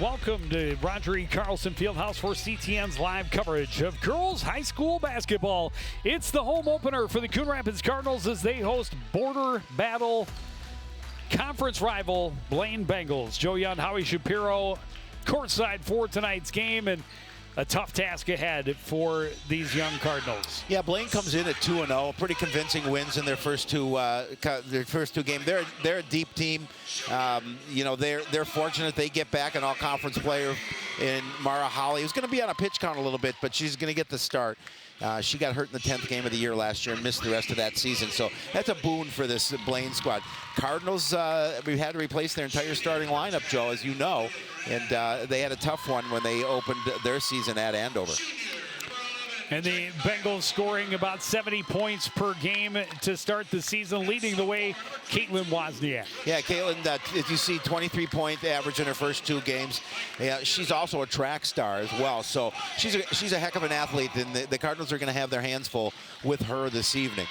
welcome to Roger E. Carlson Fieldhouse for CTN's live coverage of girls high school basketball. It's the home opener for the Coon Rapids Cardinals as they host border battle conference rival Blaine Bengals. Joe Young, Howie Shapiro courtside for tonight's game, and a tough task ahead for these young Cardinals. Yeah, Blaine comes in at 2-0, pretty convincing wins in their first two games. They're a deep team. You know, they're fortunate they get back an all-conference player in Mara Holly, who's going to be on a pitch count a little bit, but she's going to get the start. She got hurt in the 10th game of the year last year and missed the rest of that season. So that's a boon for this Blaine squad. Cardinals, we've had to replace their entire starting lineup, Joe, as you know. And they had a tough one when they opened their season at Andover. And the Bengals scoring about 70 points per game to start the season, leading the way, Caitlin Wozniak. Yeah, Caitlin, as you see, 23-point average in her first two games. Yeah, she's also a track star as well. So she's a heck of an athlete, and the Cardinals are going to have their hands full with her this evening.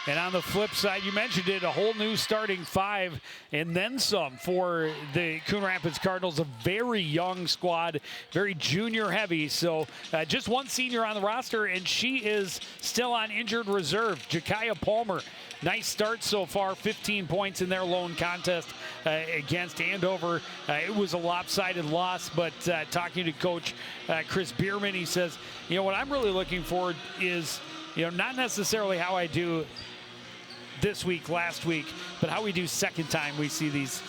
And on the flip side, you mentioned it, a whole new starting five and then some for the Coon Rapids Cardinals, a very young squad, very junior heavy. So just one senior on the roster, and she is still on injured reserve. Jakaya Palmer, nice start so far, 15 points in their lone contest against Andover. It was a lopsided loss, but talking to Coach Chris Bierman, he says, you know, what I'm really looking for is, you know, not necessarily how I do this week, last week, but how we do second time we see these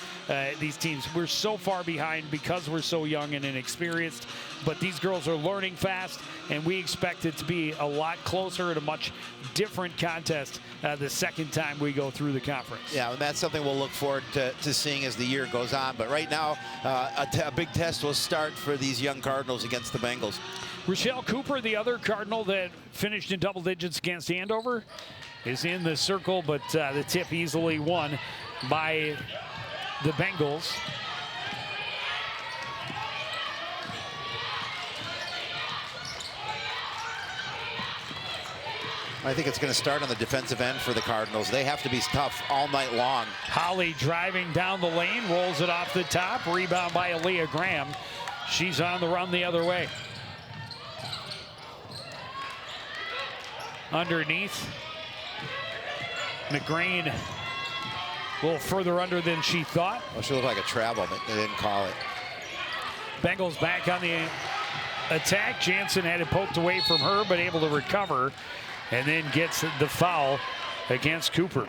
teams. We're so far behind because we're so young and inexperienced, but these girls are learning fast, and we expect it to be a lot closer and a much different contest the second time we go through the conference. Yeah, and that's something we'll look forward to seeing as the year goes on. But right now, a big test will start for these young Cardinals against the Bengals. Rochelle Cooper, the other Cardinal that finished in double digits against Andover, is in the circle, but the tip easily won by the Bengals. I think it's going to start on the defensive end for the Cardinals. They have to be tough all night long. Holly driving down the lane, rolls it off the top, rebound by Aaliyah Graham. She's on the run the other way. Underneath, McGrain a little further under than she thought. Well, she looked like a travel, but they didn't call it. Bengals back on the attack. Jansen had it poked away from her, but able to recover, and then gets the foul against Cooper.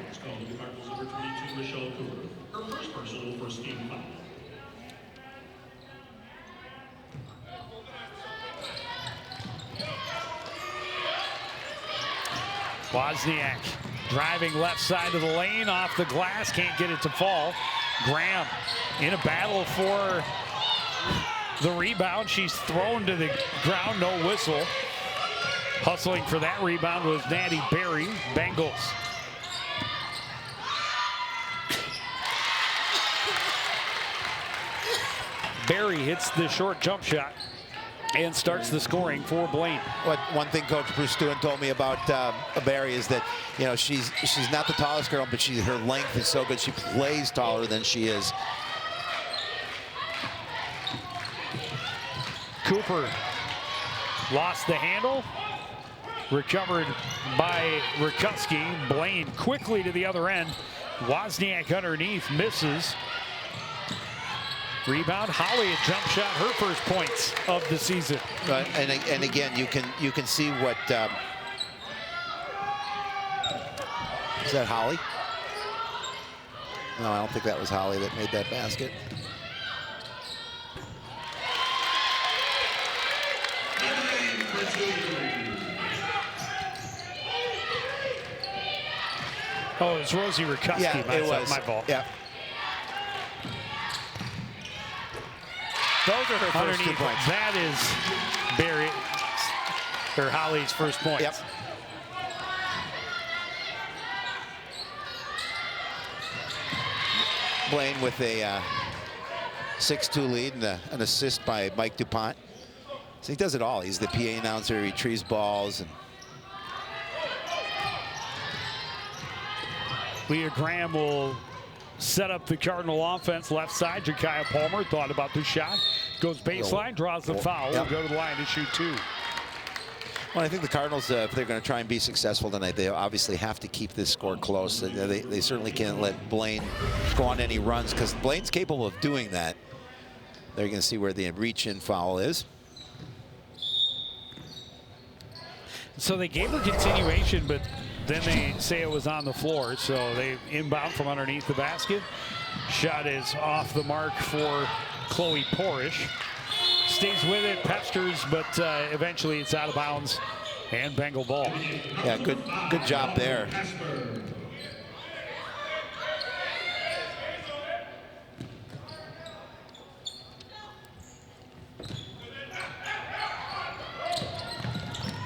Wozniak driving left side of the lane, off the glass, can't get it to fall. Graham in a battle for the rebound. She's thrown to the ground, no whistle. Hustling for that rebound was Natty Berry, Bengals. Berry hits the short jump shot and starts the scoring for Blaine. One thing Coach Bruce Stewart told me about Barry is that, you know, she's not the tallest girl, but her length is so good. She plays taller than she is. Cooper lost the handle. Recovered by Rakuski. Blaine quickly to the other end. Wozniak underneath, misses. Rebound, Holly, a jump shot, her first points of the season. And again, you can see what is that Holly? No, I don't think that was Holly that made that basket. Oh, it was Rosie Rakuski. Yeah, it was. My fault. Yeah. Those are her first 2 points. That is Barry, or Holly's first points. Yep. Blaine with a 6-2 lead and an assist by Mike DuPont. So he does it all. He's the PA announcer, he retrieves balls. And Leah Graham will set up the Cardinal offense left side. Ja'Kiah Palmer thought about the shot. Goes baseline, draws the foul. Yep. Will go to the line to shoot 2. Well, I think the Cardinals, if they're going to try and be successful tonight, they obviously have to keep this score close. They certainly can't let Blaine go on any runs, because Blaine's capable of doing that. They're going to see where the reach-in foul is. So they gave a continuation, but then they say it was on the floor. So they inbound from underneath the basket. Shot is off the mark for Chloe Porish. Stays with it, pesters, but eventually it's out of bounds and Bengal ball. Yeah, good job there.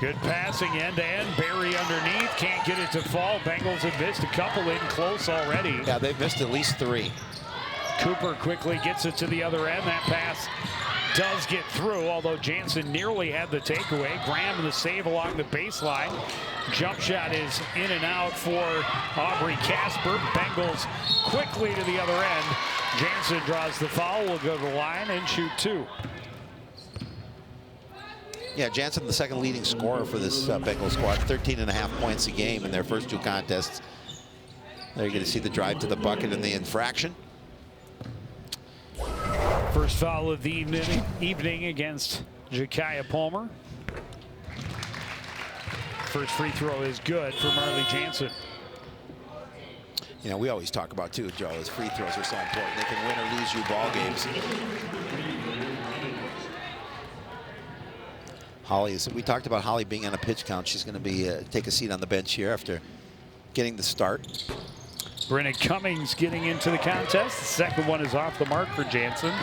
Good passing end-to-end. Barry underneath. Can't get it to fall. Bengals have missed a couple in close already. Yeah, they've missed at least 3. Cooper quickly gets it to the other end. That pass does get through, although Jansen nearly had the takeaway. Graham the save along the baseline. Jump shot is in and out for Aubrey Casper. Bengals quickly to the other end. Jansen draws the foul. Will go to the line and shoot 2. Yeah, Jansen, the second leading scorer for this Bengals squad, 13.5 points a game in their first 2 contests. There you're going to see the drive to the bucket and the infraction. First foul of the evening against Ja'Kiah Palmer. First free throw is good for Marley Jansen. You know, we always talk about, too, Joe, is free throws are so important. They can win or lose you ball games. Holly, we talked about Holly being on a pitch count. She's going to be take a seat on the bench here after getting the start. Brennan Cummings getting into the contest. The second one is off the mark for Jansen.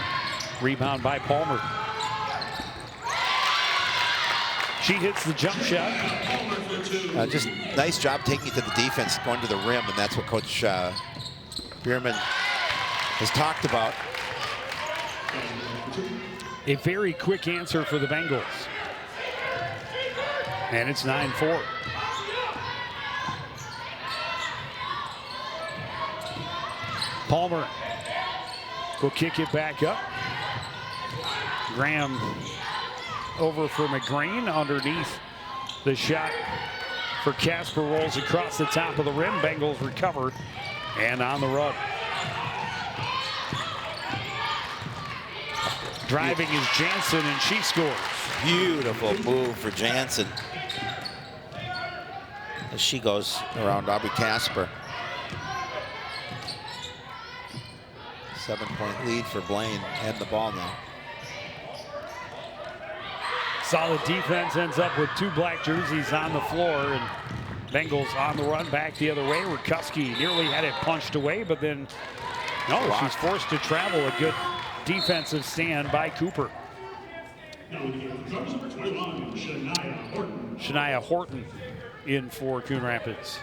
Rebound by Palmer. She hits the jump shot. Just nice job taking it to the defense, going to the rim, and that's what Coach Bierman has talked about. A very quick answer for the Bengals. And it's 9-4. Palmer will kick it back up. Graham over for McGreen underneath the shot for Casper. Rolls across the top of the rim. Bengals recover and on the run. Driving is Jansen, and she scores. Beautiful move for Jansen as she goes around Aubrey Casper. 7-point lead for Blaine and the ball now. Solid defense, ends up with 2 black jerseys on the floor, and Bengals on the run back the other way. Rutkowski nearly had it punched away, but then no, she's forced to travel. A good defensive stand by Cooper. Shania Horton in for Coon Rapids.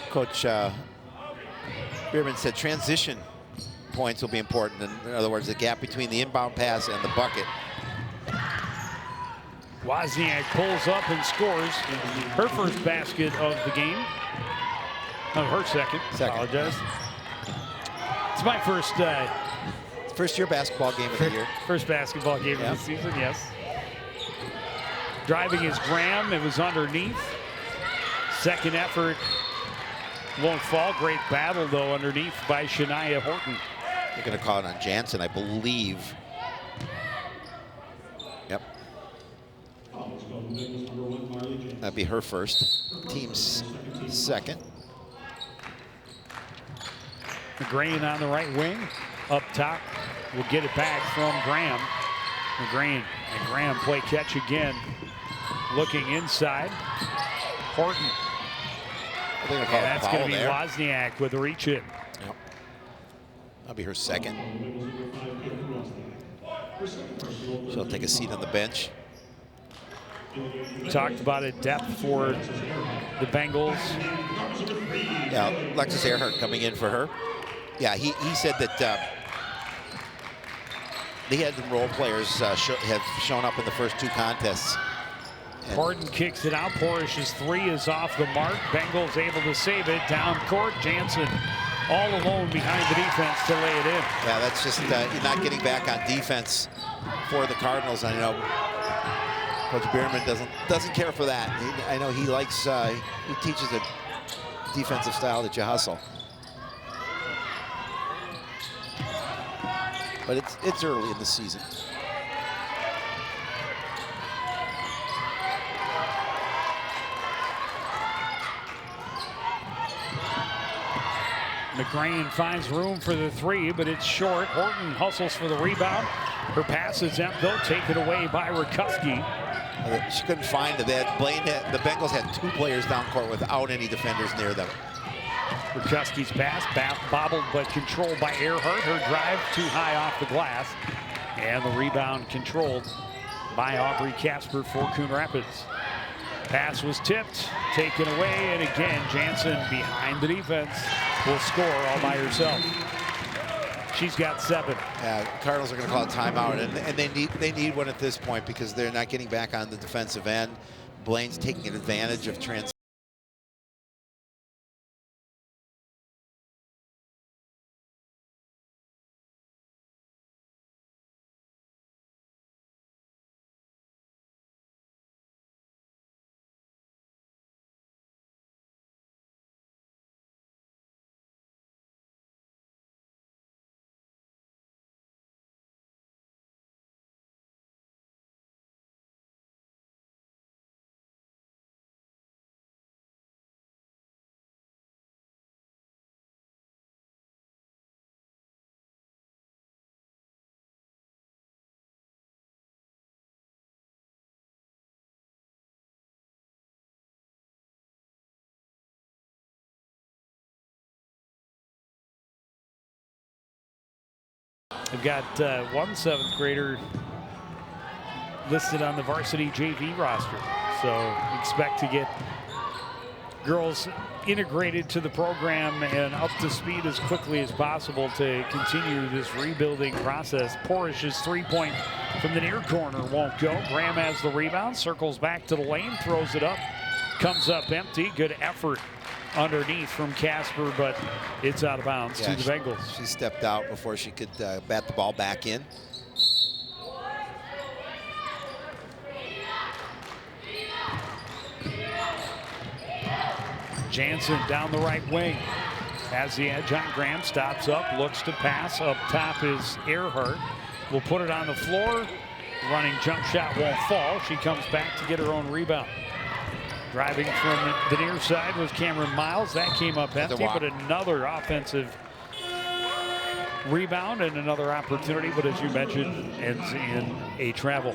Coach Bierman said transition points will be important. In other words, the gap between the inbound pass and the bucket. Wozniak pulls up and scores her first basket of the game. No, her second. Apologize. It's my first year basketball game of the year. First basketball game of the season, yes. Driving is Graham. It was underneath. Second effort won't fall. Great battle, though, underneath by Shania Horton. They're going to call it on Jansen, I believe. Yep. That'd be her first. Team's second. McGreen on the right wing. Up top. Will get it back from Graham. McGreen and Graham play catch again. Looking inside. Horton. And that's going to be Wozniak with a reach in. Yep. That'll be her second. She'll take a seat on the bench. Talked about it, depth for the Bengals. Yeah, Alexis Earhart coming in for her. Yeah, he said that they had role players have shown up in the first 2 contests. Horton kicks it out. Porish's three is off the mark. Bengals able to save it. Down court, Jansen all alone behind the defense to lay it in. Yeah, that's just you're not getting back on defense for the Cardinals. I know Coach Bierman doesn't care for that. I know he likes he teaches a defensive style that you hustle. But it's early in the season. McGrain finds room for the three, but it's short. Horton hustles for the rebound. Her pass is empty, taken away by Rakuski. She couldn't find it. The Bengals had two players down court without any defenders near them. Rakuski's pass, bobbled but controlled by Earhart. Her drive too high off the glass. And the rebound controlled by Aubrey Casper for Coon Rapids. Pass was tipped, taken away, and again, Jansen behind the defense will score all by herself. She's got 7. Yeah, Cardinals are going to call a timeout, and they need one at this point because they're not getting back on the defensive end. Blaine's taking advantage of transition. They've got one 7th grader listed on the varsity JV roster. So expect to get girls integrated to the program and up to speed as quickly as possible to continue this rebuilding process. Porish's three-point from the near corner won't go. Graham has the rebound, circles back to the lane, throws it up, comes up empty. Good effort underneath from Casper, but it's out of bounds to the Bengals. She stepped out before she could bat the ball back in. Jansen down the right wing. Has the edge on Graham, stops up, looks to pass. Up top is Earhart. Will put it on the floor. Running jump shot won't fall. She comes back to get her own rebound. Driving from the near side was Cameron Miles. That came up empty, but another offensive rebound and another opportunity. But as you mentioned, ends in a travel.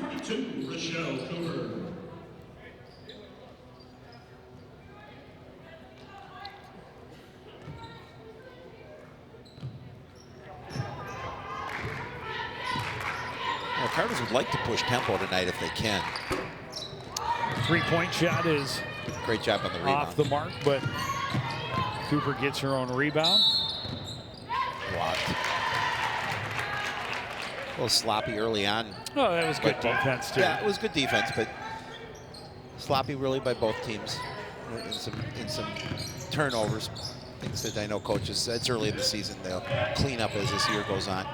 Well, Cardinals would like to push tempo tonight if they can. Three-point shot is great job on the rebound. Off the mark, but Cooper gets her own rebound. Blocked. A little sloppy early on. Oh, that was good defense too. Yeah, it was good defense, but sloppy really by both teams. In some turnovers. Things that I know coaches, it's early in the season, they'll clean up as this year goes on.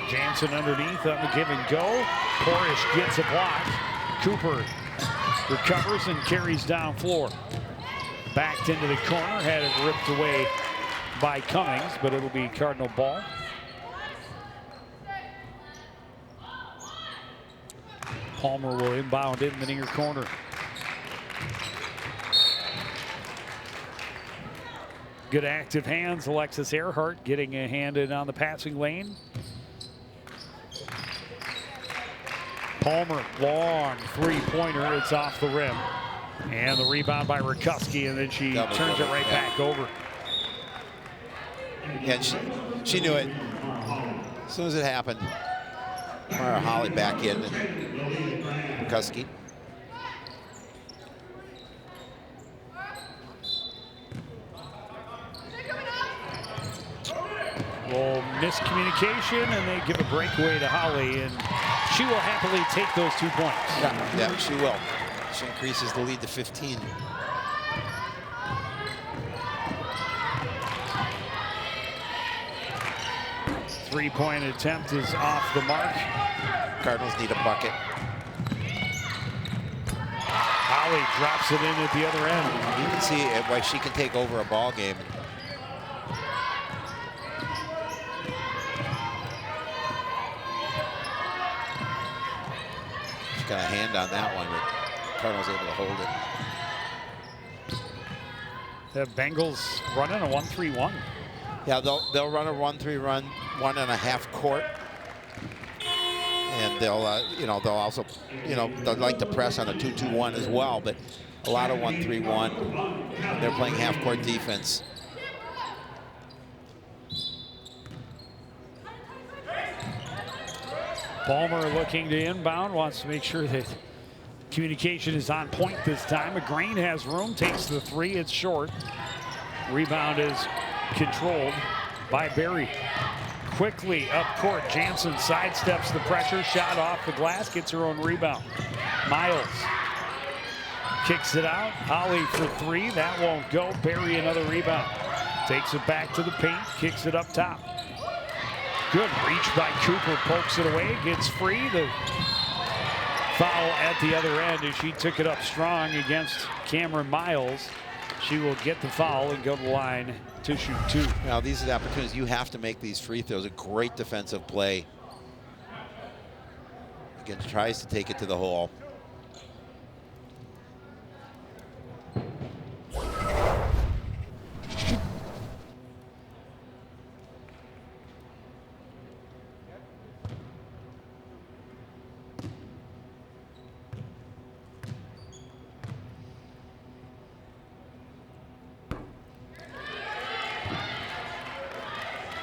Jansen underneath on the give and go. Porish gets a block. Cooper recovers and carries down floor. Backed into the corner, had it ripped away by Cummings, but it'll be Cardinal ball. Palmer will inbound in the near corner. Good active hands. Alexis Earhart getting a hand in on the passing lane. Palmer, long three-pointer. It's off the rim. And the rebound by Rakuski, and then she turns it right back over. Yeah, she knew it. As soon as it happened, Mara Holly back in. And Rakuski. Little miscommunication, and they give a breakaway to Holly, and she will happily take those 2 points. Yeah, she will. She increases the lead to 15. Three-point attempt is off the mark. Cardinals need a bucket. Holly drops it in at the other end. You can see why she can take over a ball game. She's got a hand on that one, but Cardinals able to hold it. The Bengals running a 1-3-1. Yeah, they'll run a 1-3 run, 1.5 court, and they'll they'll also they'd like to press on a 2-2-1 as well, but a lot of 1-3-1. They're playing half court defense. Palmer looking to inbound, wants to make sure that communication is on point this time. McGrain has room, takes the three, it's short. Rebound is controlled by Berry. Quickly up court, Jansen sidesteps the pressure, shot off the glass, gets her own rebound. Miles kicks it out, Holly for three, that won't go. Berry another rebound. Takes it back to the paint, kicks it up top. Good reach by Cooper, pokes it away, gets free. The foul at the other end as she took it up strong against Cameron Miles. She will get the foul and go to the line to shoot two. Now these are the opportunities. You have to make these free throws. A great defensive play. Again, tries to take it to the hole.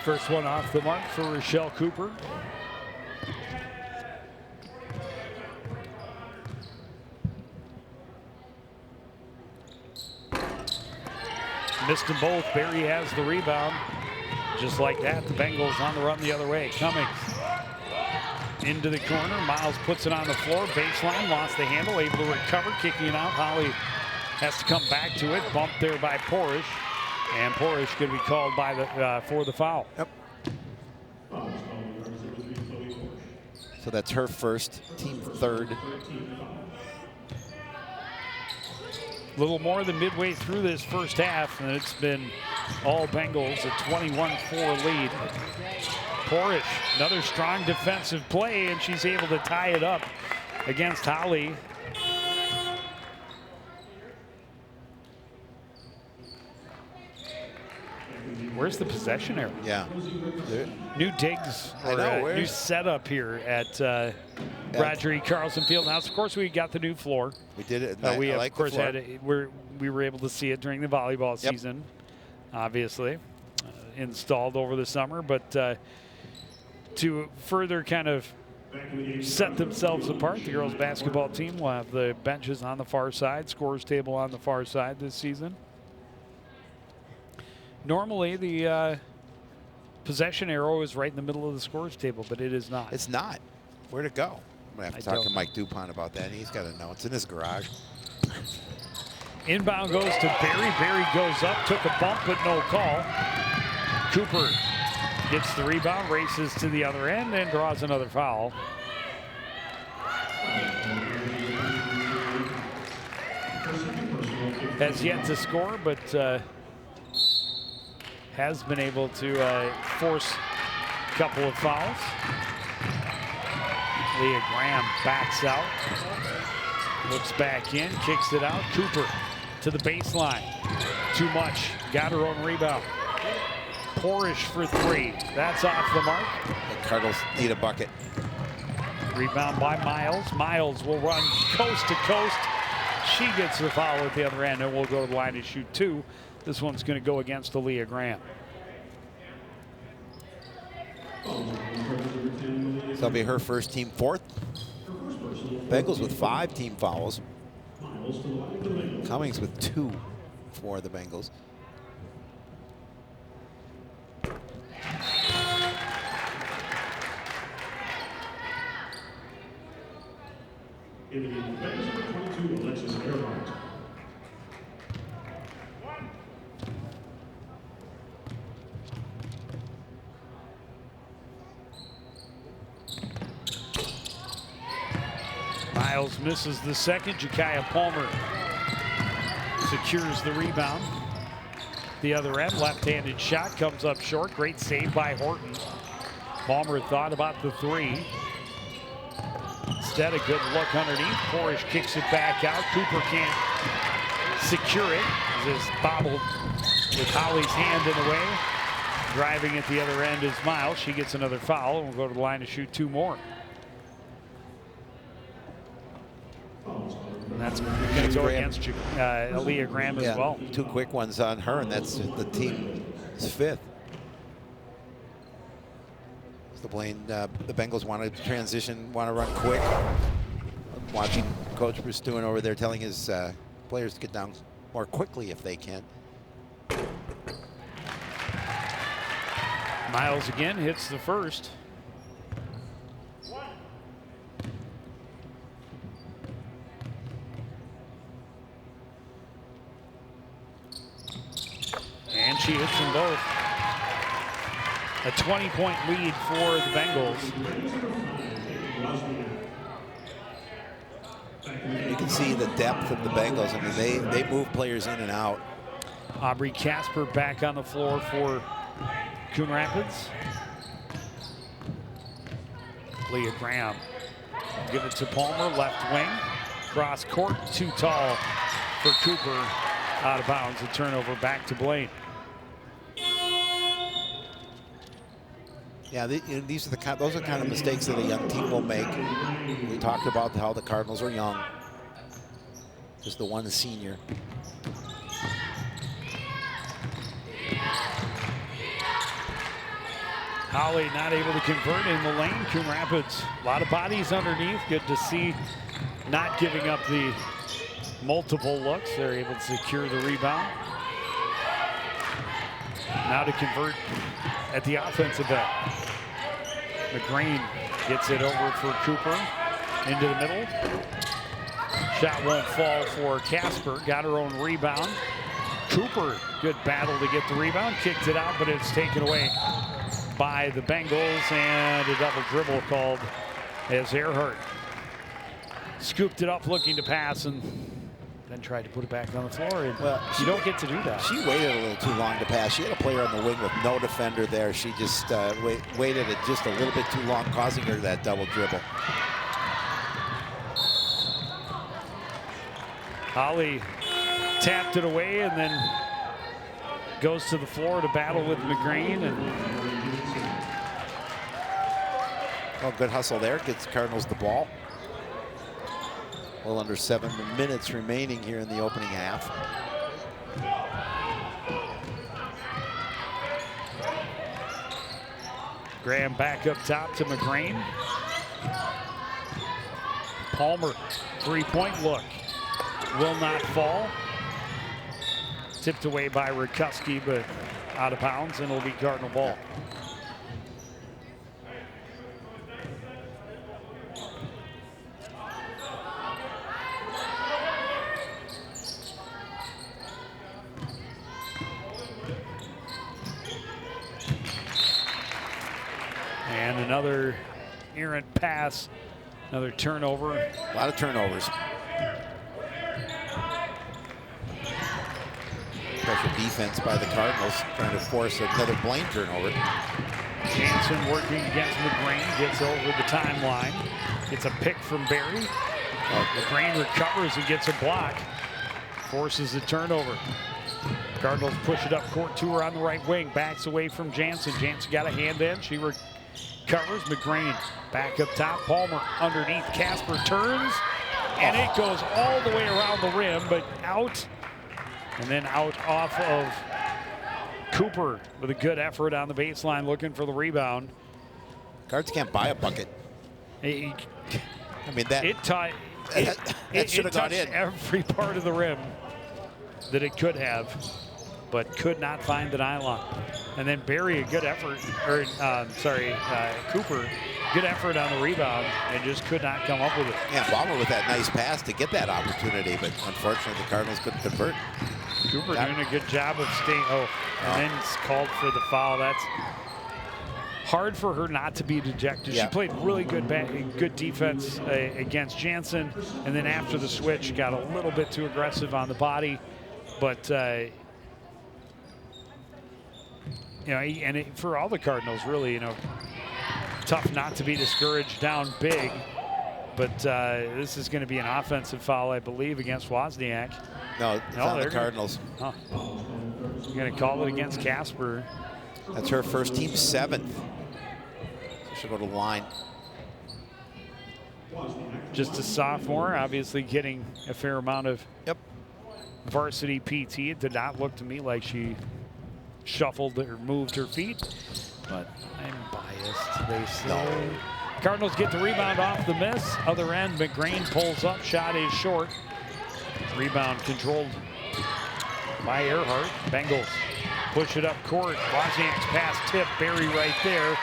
First one off the mark for Rochelle Cooper. Missed them both. Berry has the rebound. Just like that, the Bengals on the run the other way. Cummings into the corner. Miles puts it on the floor. Baseline, lost the handle, able to recover, kicking it out. Holly has to come back to it. Bumped there by Porish. And Porish going to be called by the for the foul. Yep. So that's her first, team third. A little more than midway through this first half, and it's been all Bengals, a 21-4 lead. Porish, another strong defensive play, and she's able to tie it up against Holly. Where's the possession area? Yeah. New digs, I know, new setup here at Roger E. Carlson Field House. Of course, we got the new floor. We did it. We like of course we were able to see it during the volleyball season, obviously, installed over the summer. But to further kind of set themselves apart, the girls basketball team will have the benches on the far side, scores table on the far side this season. Normally, the possession arrow is right in the middle of the scores table, but it is not. It's not. Where'd it go? I'm going to have to talk to Mike Dupont about that. He's got to know. It's in his garage. Inbound goes to Berry. Berry goes up, took a bump, but no call. Cooper gets the rebound, races to the other end, and draws another foul. Has yet to score, but has been able to force a couple of fouls. Leah Graham backs out, looks back in, kicks it out. Cooper to the baseline. Too much, got her own rebound. Porish for three, that's off the mark. The Cardinals need a bucket. Rebound by Miles. Miles will run coast to coast. She gets the foul at the other end, and will go to the line to shoot two. This one's going to go against Aaliyah Graham. So that'll be her first, team fourth. Bengals with 5 team fouls. Cummings with 2 for the Bengals. Miles misses the second. Jakiah Palmer secures the rebound. The other end, left-handed shot comes up short. Great save by Horton. Palmer thought about the three. Instead, a good look underneath. Porish kicks it back out. Cooper can't secure it. As it's bobbled with Holly's hand in the way. Driving at the other end is Miles. She gets another foul and will go to the line to shoot two more. And that's going to go against Aaliyah Graham as well. Two quick ones on her, and that's the team's fifth. The Blaine, the Bengals want to transition, want to run quick. I'm watching Coach Bristouen over there telling his players to get down more quickly if they can. Miles again hits the first. And she hits them both. A 20-point lead for the Bengals. You can see the depth of the Bengals. I mean, they move players in and out. Aubrey Casper back on the floor for Coon Rapids. Leah Graham. Give it to Palmer, left wing. Cross court, too tall for Cooper. Out of bounds, a turnover back to Blaine. Yeah, those are the kind of mistakes that a young team will make. We talked about how the Cardinals are young. Just the one senior. Holly not able to convert in the lane. Coon Rapids, a lot of bodies underneath. Good to see not giving up the multiple looks. They're able to secure the rebound. Now to convert at the offensive end. McGrain gets it over for Cooper into the middle. Shot won't fall for Casper. Got her own rebound. Cooper, good battle to get the rebound. Kicked it out, but it's taken away by the Bengals, and a double dribble called as Earhart scooped it up looking to pass and then tried to put it back on the floor. And well, you don't get to do that. She waited a little too long to pass. She had a player on the wing with no defender there. She just waited it just a little bit too long, causing her that double dribble. Holly tapped it away and then goes to the floor to battle with McGrain. And oh, good hustle there. Gets Cardinals the ball. Well under 7 minutes remaining here in the opening half. Graham back up top to McGrain. Palmer, three-point look. Will not fall. Tipped away by Rutkowski, but out of bounds, and it'll be Cardinal ball. And another errant pass, another turnover. A lot of turnovers. Pressure defense by the Cardinals, trying to force another Blaine turnover. Jansen working against McGrain, gets over the timeline. Gets a pick from Barry. McGrain recovers and gets a block. Forces the turnover. Cardinals push it up court to her on the right wing. Backs away from Jansen. Jansen got a hand in. She recovers. McGrain back up top. Palmer underneath. Casper turns. And it goes all the way around the rim, but out. And then out off of Cooper with a good effort on the baseline, looking for the rebound. Cards can't buy a bucket. I mean, that should have gone in. Every part of the rim that it could have, but could not find the nylon. And then Barry, a good effort, or Cooper, good effort on the rebound and just could not come up with it. Yeah, Ballmer with that nice pass to get that opportunity, but unfortunately the Cardinals couldn't convert. Cooper doing a good job of staying, and then it's called for the foul. That's hard for her not to be dejected. Yeah. She played really good defense against Jansen, and then after the switch got a little bit too aggressive on the body, but you know, and for all the Cardinals, really, you know, tough not to be discouraged down big. But this is going to be an offensive foul, I believe, against Wozniak. No, it's on the Cardinals. You're going to call it against Casper. That's her first, team 7th. She'll go to the line. Just a sophomore, obviously getting a fair amount of varsity PT. It did not look to me like she shuffled or moved her feet, but I'm biased, they say. No. Cardinals get the rebound off the miss. Other end, McGrain pulls up, shot is short. Rebound controlled by Earhart. Bengals push it up court. Wozniak's pass tip, Barry right there,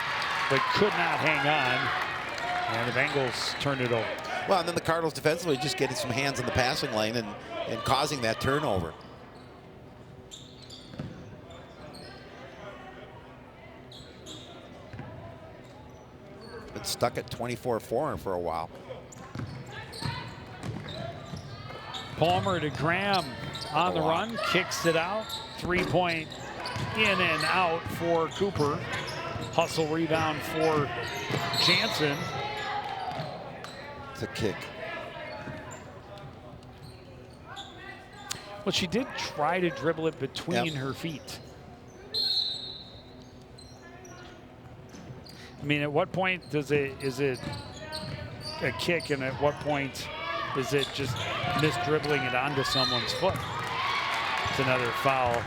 but could not hang on. And the Bengals turn it over. Well, and then the Cardinals defensively just getting some hands in the passing lane and causing that turnover. Been stuck at 24-4 for a while. Palmer to Graham on the run, kicks it out. 3-point in and out for Cooper. Hustle rebound for Jansen. It's a kick. Well, she did try to dribble it between her feet. I mean, at what point is it a kick, and at what point is it just mis-dribbling it onto someone's foot? It's another foul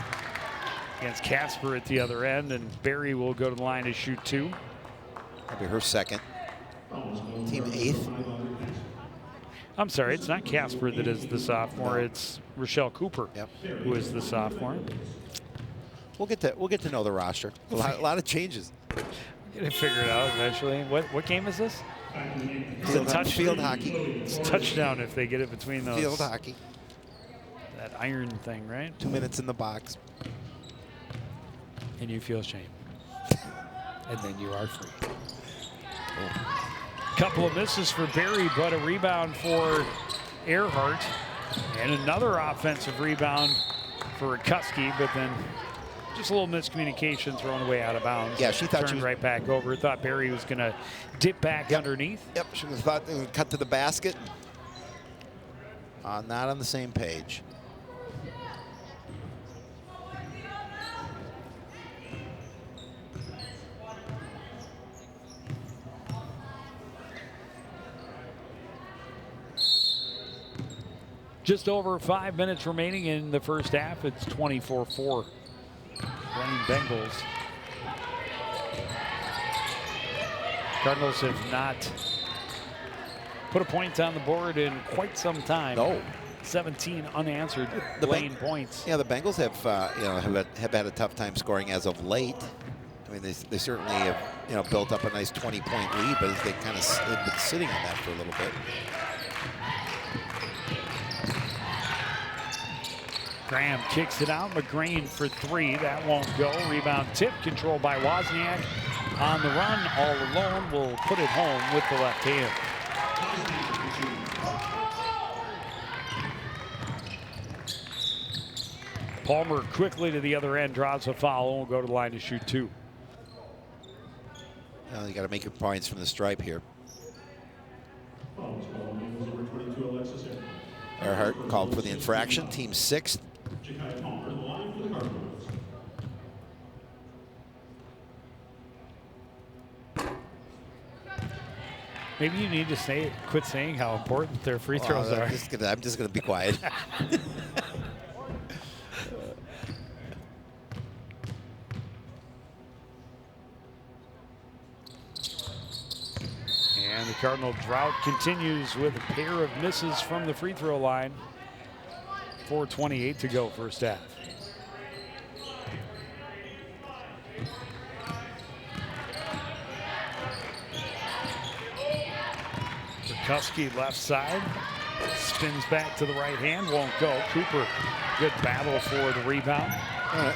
against Casper at the other end, and Barry will go to the line to shoot 2. That'll be her second. Team 8th. I'm sorry, it's not Casper that is the sophomore. It's Rochelle Cooper who is the sophomore. We'll get to know the roster. A lot of changes. We're gonna figure it out eventually. What game is this? Field hockey. It's touchdown if they get it between those. Field hockey. That iron thing, right? 2 minutes in the box. And you feel shame. And then you are free. Oh. Couple of misses for Barry, but a rebound for Earhart. And another offensive rebound for Rakuski, but then just a little miscommunication thrown away out of bounds. Yeah, she thought turned she was right back over. Thought Barry was going to dip back underneath. Yep, she thought it would cut to the basket. Not on the same page. Just over 5 minutes remaining in the first half. It's 24-4. Blaine Bengals. Cardinals have not put a point on the board in quite some time. No. 17 unanswered Blaine points. Yeah, the Bengals have have had a tough time scoring as of late. I mean, they certainly have built up a nice 20-point lead, but they kind of have been sitting on that for a little bit. Graham kicks it out. McGrain for 3. That won't go. Rebound tip controlled by Wozniak. On the run, all alone, will put it home with the left hand. Palmer quickly to the other end, draws a foul, and will go to the line to shoot 2. Well, you got to make your points from the stripe here. Earhart called for the infraction. Team 6th. Maybe you need to quit saying how important their free throws are. I'm just gonna be quiet. And the Cardinal drought continues with a pair of misses from the free throw line. 4:28 to go first half. Rikuski left side. Spins back to the right hand, won't go. Cooper, good battle for the rebound.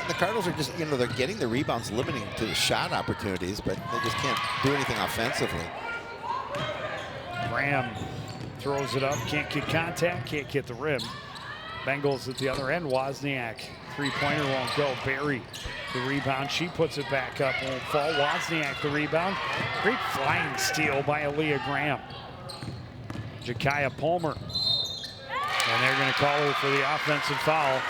The Cardinals are just, they're getting the rebounds, limiting to the shot opportunities, but they just can't do anything offensively. Graham throws it up, can't get contact, can't get the rim. Bengals at the other end. Wozniak, three-pointer won't go. Barry, the rebound. She puts it back up, won't fall. Wozniak, the rebound. Great flying steal by Aaliyah Graham. Jakaya Palmer. And they're going to call her for the offensive foul.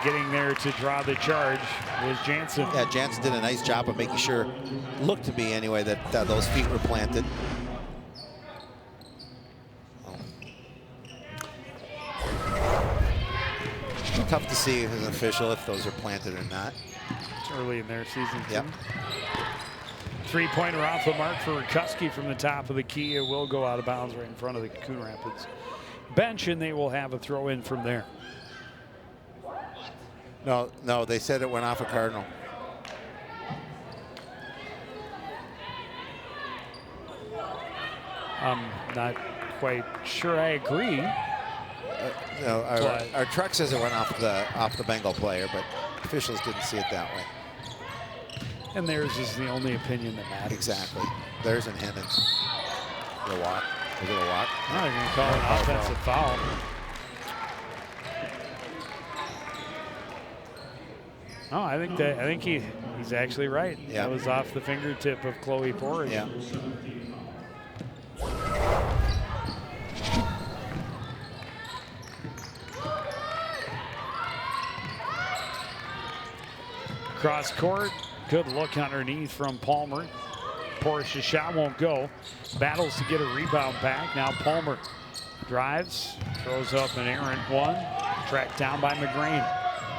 Getting there to draw the charge was Jansen. Yeah, Jansen did a nice job of making sure, looked to me anyway, that those feet were planted. Tough to see as an official if those are planted or not. It's early in their season, too. Yep. Three-pointer off the mark for Rikuski from the top of the key. It will go out of bounds right in front of the Coon Rapids bench, and they will have a throw-in from there. No, they said it went off a Cardinal. I'm not quite sure I agree. Our truck says it went off the Bengal player, but officials didn't see it that way. And theirs is the only opinion that matters. Exactly. Theirs and Hemmons. The walk. Was it a walk? No, they're going to call an offensive foul. Oh, I think he's actually right. Yeah. That was off the fingertip of Chloe Porridge. Yeah. Cross court, good look underneath from Palmer. Porridge's shot won't go. Battles to get a rebound back. Now Palmer drives, throws up an errant one. Tracked down by McGrain.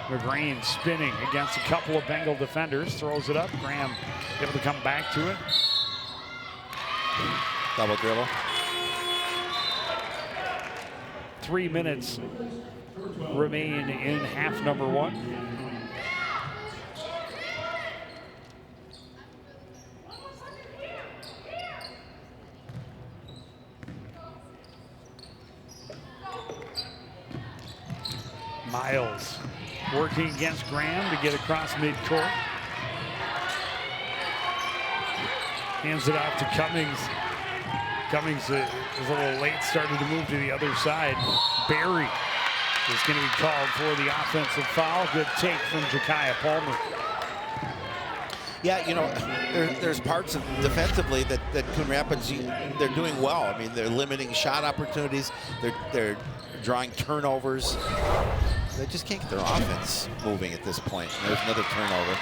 McGrain spinning against a couple of Bengal defenders. Throws it up. Graham able to come back to it. Double dribble. 3 minutes remain in half number one. Miles working against Graham to get across midcourt. Hands it off to Cummings. Cummings was a little late, started to move to the other side. Barry is going to be called for the offensive foul. Good take from Jakaya Palmer. Yeah, there's parts of defensively that Coon Rapids, they're doing well. I mean, they're limiting shot opportunities. They're drawing turnovers. They just can't get their offense moving at this point. There's another turnover.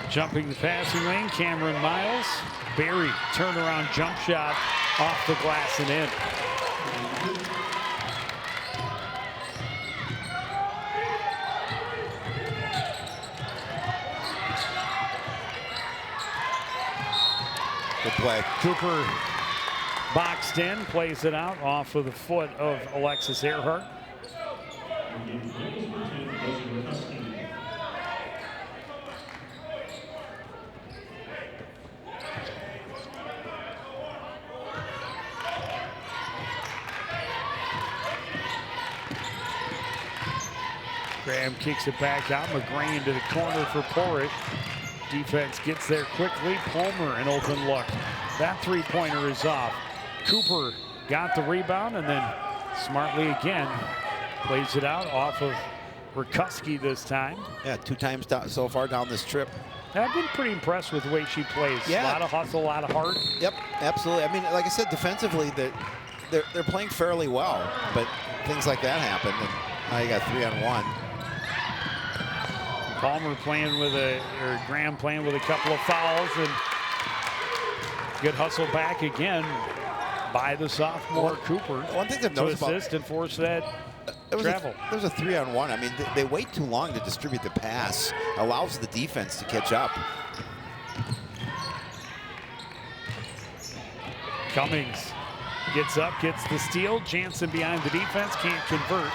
Jumping the passing lane, Cameron Miles. Barry, turnaround jump shot off the glass and in. Good play. Cooper boxed in, plays it out off of the foot of Alexis Earhart. Graham kicks it back out. McGrain to the corner for Porridge. Defense gets there quickly. Palmer an open look. That three-pointer is off. Cooper got the rebound and then smartly again plays it out off of Rikuski this time. Yeah, 2 times so far down this trip. I've been pretty impressed with the way she plays. Yeah. A lot of hustle, a lot of heart. Yep, absolutely. I mean, like I said, defensively, they're playing fairly well, but things like that happen, and now you got 3-on-1. Palmer playing with Graham playing with a couple of fouls, and good hustle back again by the sophomore Cooper. One thing I've to noticed assist and force that travel. There was a 3-on-1. I mean, they wait too long to distribute the pass. Allows the defense to catch up. Cummings gets up, gets the steal. Jansen behind the defense, can't convert.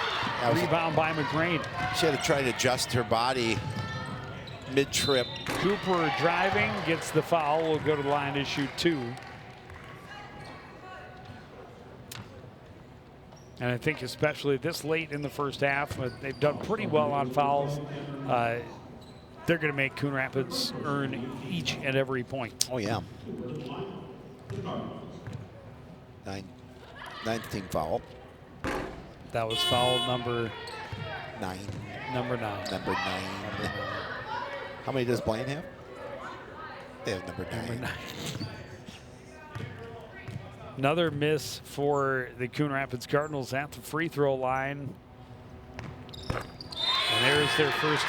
Rebound by McGrain. She had to try to adjust her body mid-trip. Cooper driving, gets the foul, will go to the line to shoot 2. And I think especially this late in the first half, they've done pretty well on fouls. They're going to make Coon Rapids earn each and every point. Oh, yeah. Ninth team foul. That was foul number 9. Number 9. Number 9. How many does Blaine have? They have number 9. Number 9. Another miss for the Coon Rapids Cardinals at the free throw line. And there's their first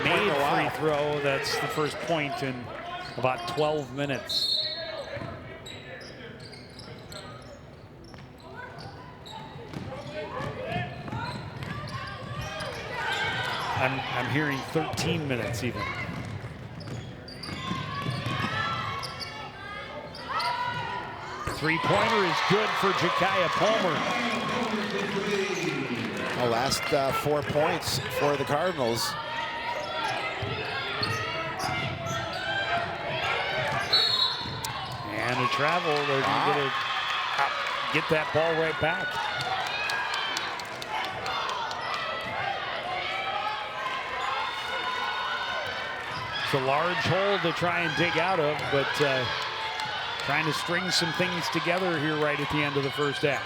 made free throw. That's the first point in about 12 minutes. I'm hearing 13 minutes even. Three-pointer is good for Ja'Kiah Palmer. The last 4 points for the Cardinals. And a travel, they're going to get that ball right back. It's a large hole to try and dig out of, but trying to string some things together here right at the end of the first half.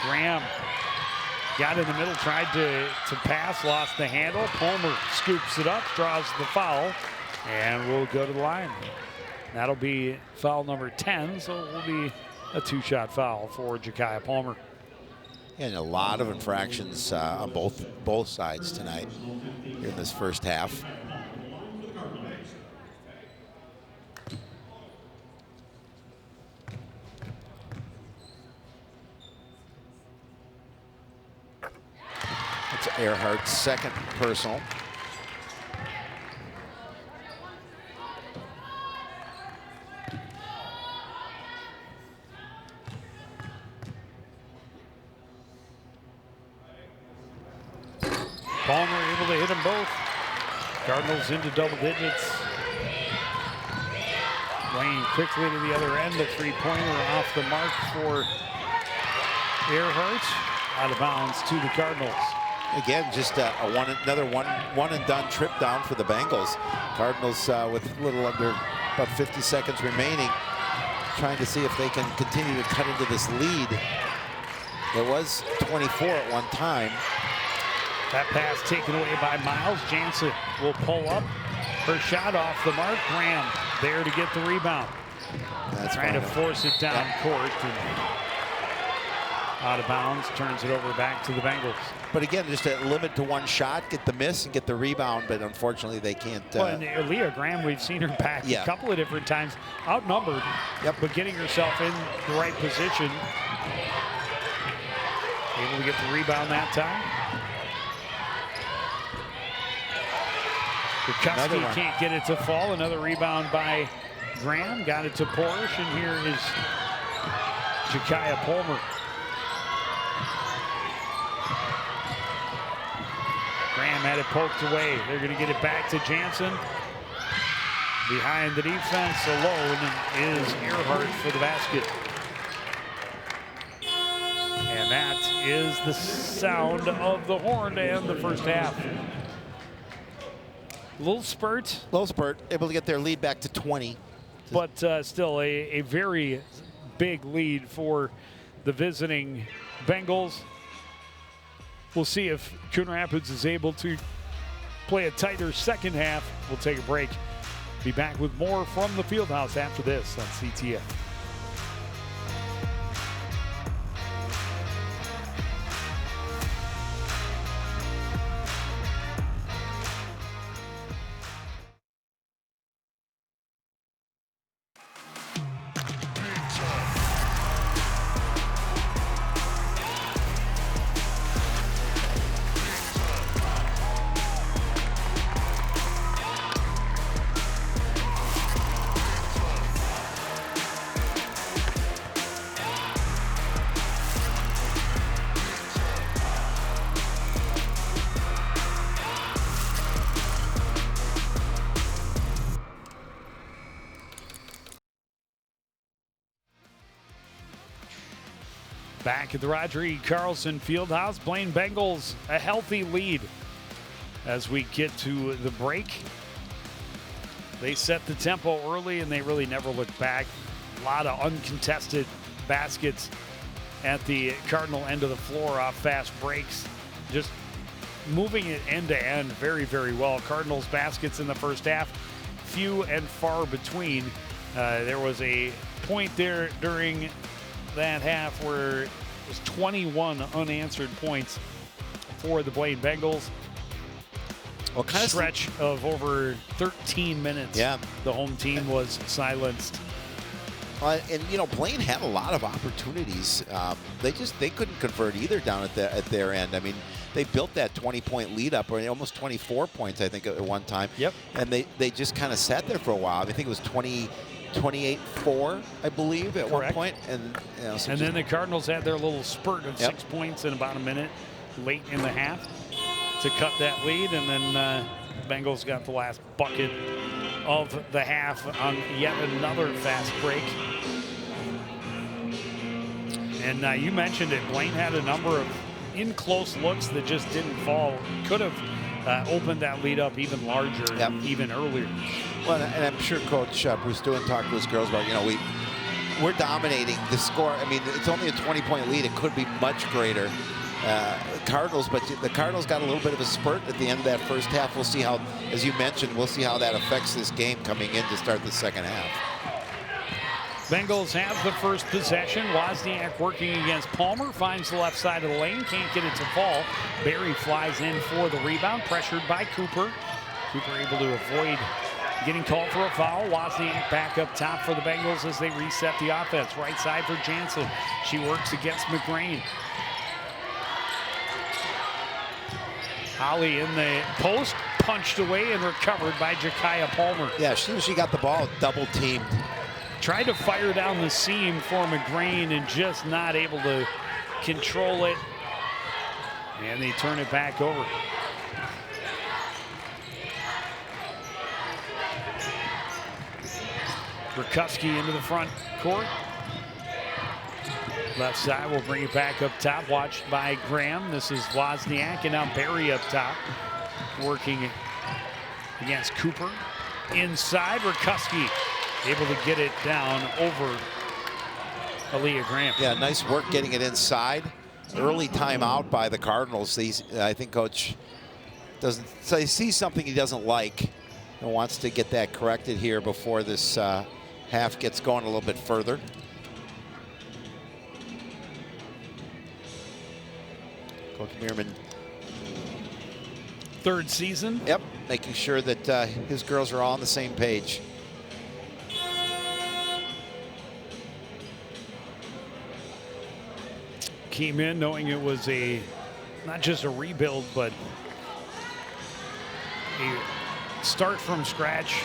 Graham got in the middle, tried to pass, lost the handle. Palmer scoops it up, draws the foul, and will go to the line. That'll be foul number 10, so it will be a 2-shot foul for Ja'Kiah Palmer. And a lot of infractions on both sides tonight in this first half. That's Earhart's second personal. Palmer able to hit them both. Cardinals into double digits. Blaine quickly to the other end. A three-pointer off the mark for Earhart. Out of bounds to the Cardinals. Again, just another one and done trip down for the Bengals. Cardinals with a little under about 50 seconds remaining, trying to see if they can continue to cut into this lead. It was 24 at one time. That pass taken away by Miles. Jansen will pull up. Her shot off the mark. Graham there to get the rebound. That's trying to force it down court. And out of bounds, turns it over back to the Bengals. But again, just a limit to one shot, get the miss and get the rebound, but unfortunately they can't. Well, and Leah Graham, we've seen her back a couple of different times, outnumbered, but getting herself in the right position. Able to get the rebound that time. Kukoski can't get it to fall. Another rebound by Graham. Got it to Porsche, and here is Ja'Kiah Palmer. Graham had it poked away. They're going to get it back to Jansen. Behind the defense alone is Earhart for the basket. And that is the sound of the horn to end the first half. Little spurt, able to get their lead back to 20. But still a very big lead for the visiting Bengals. We'll see if Coon Rapids is able to play a tighter second half. We'll take a break. Be back with more from the Fieldhouse after this on CTF. Back at the Roger E. Carlson Fieldhouse, Blaine Bengals a healthy lead as we get to the break. They set the tempo early and they really never looked back. A lot of uncontested baskets at the Cardinal end of the floor off fast breaks. Just moving it end to end very, very well. Cardinals baskets in the first half, few and far between. There was a point there during that half where it was 21 unanswered points for the Blaine Bengals. What kind Stretch of over 13 minutes. Yeah. The home team was silenced. And you know, Blaine had a lot of opportunities. They couldn't convert either down at their end. I mean, they built that 20-point lead up, or almost 24 points, I think, at one time. Yep. And they just kind of sat there for a while. I think it was 28-4, I believe, at one point. And you know, and then the Cardinals had their little spurt of 6 points in about a minute late in the half to cut that lead, and then Bengals got the last bucket of the half on yet another fast break. And you mentioned it, Blaine had a number of in-close looks that just didn't fall. Could have opened that lead up even larger, even earlier. Well, and I'm sure Coach Bruce Doohan talked to his girls about, you know, we're dominating the score. I mean, it's only a 20-point lead. It could be much greater. Cardinals, but the Cardinals got a little bit of a spurt at the end of that first half. We'll see how, as you mentioned, we'll see how that affects this game coming in to start the second half. Bengals have the first possession. Wozniak working against Palmer, finds the left side of the lane, can't get it to fall. Barry flies in for the rebound, pressured by Cooper. Cooper able to avoid getting called for a foul. Wozniak back up top for the Bengals as they reset the offense. Right side for Jansen. She works against McGrain. Holly in the post, punched away and recovered by Jakiah Palmer. Yeah, as soon as she got the ball, double teamed. Tried to fire down the seam for McGrain and just not able to control it. And they turn it back over. Rakowski into the front court. Left side will bring it back up top, watched by Graham. This is Wozniak, and now Barry up top, working against Cooper. Inside, Rakowski able to get it down over Aaliyah Graham. Yeah, nice work getting it inside. Early timeout by the Cardinals. I think Coach doesn't, so he sees something he doesn't like and wants to get that corrected here before this half gets going a little bit further. Coach Meerman. Third season. Yep, making sure that his girls are all on the same page. Came in knowing it was not just a rebuild, but a start from scratch,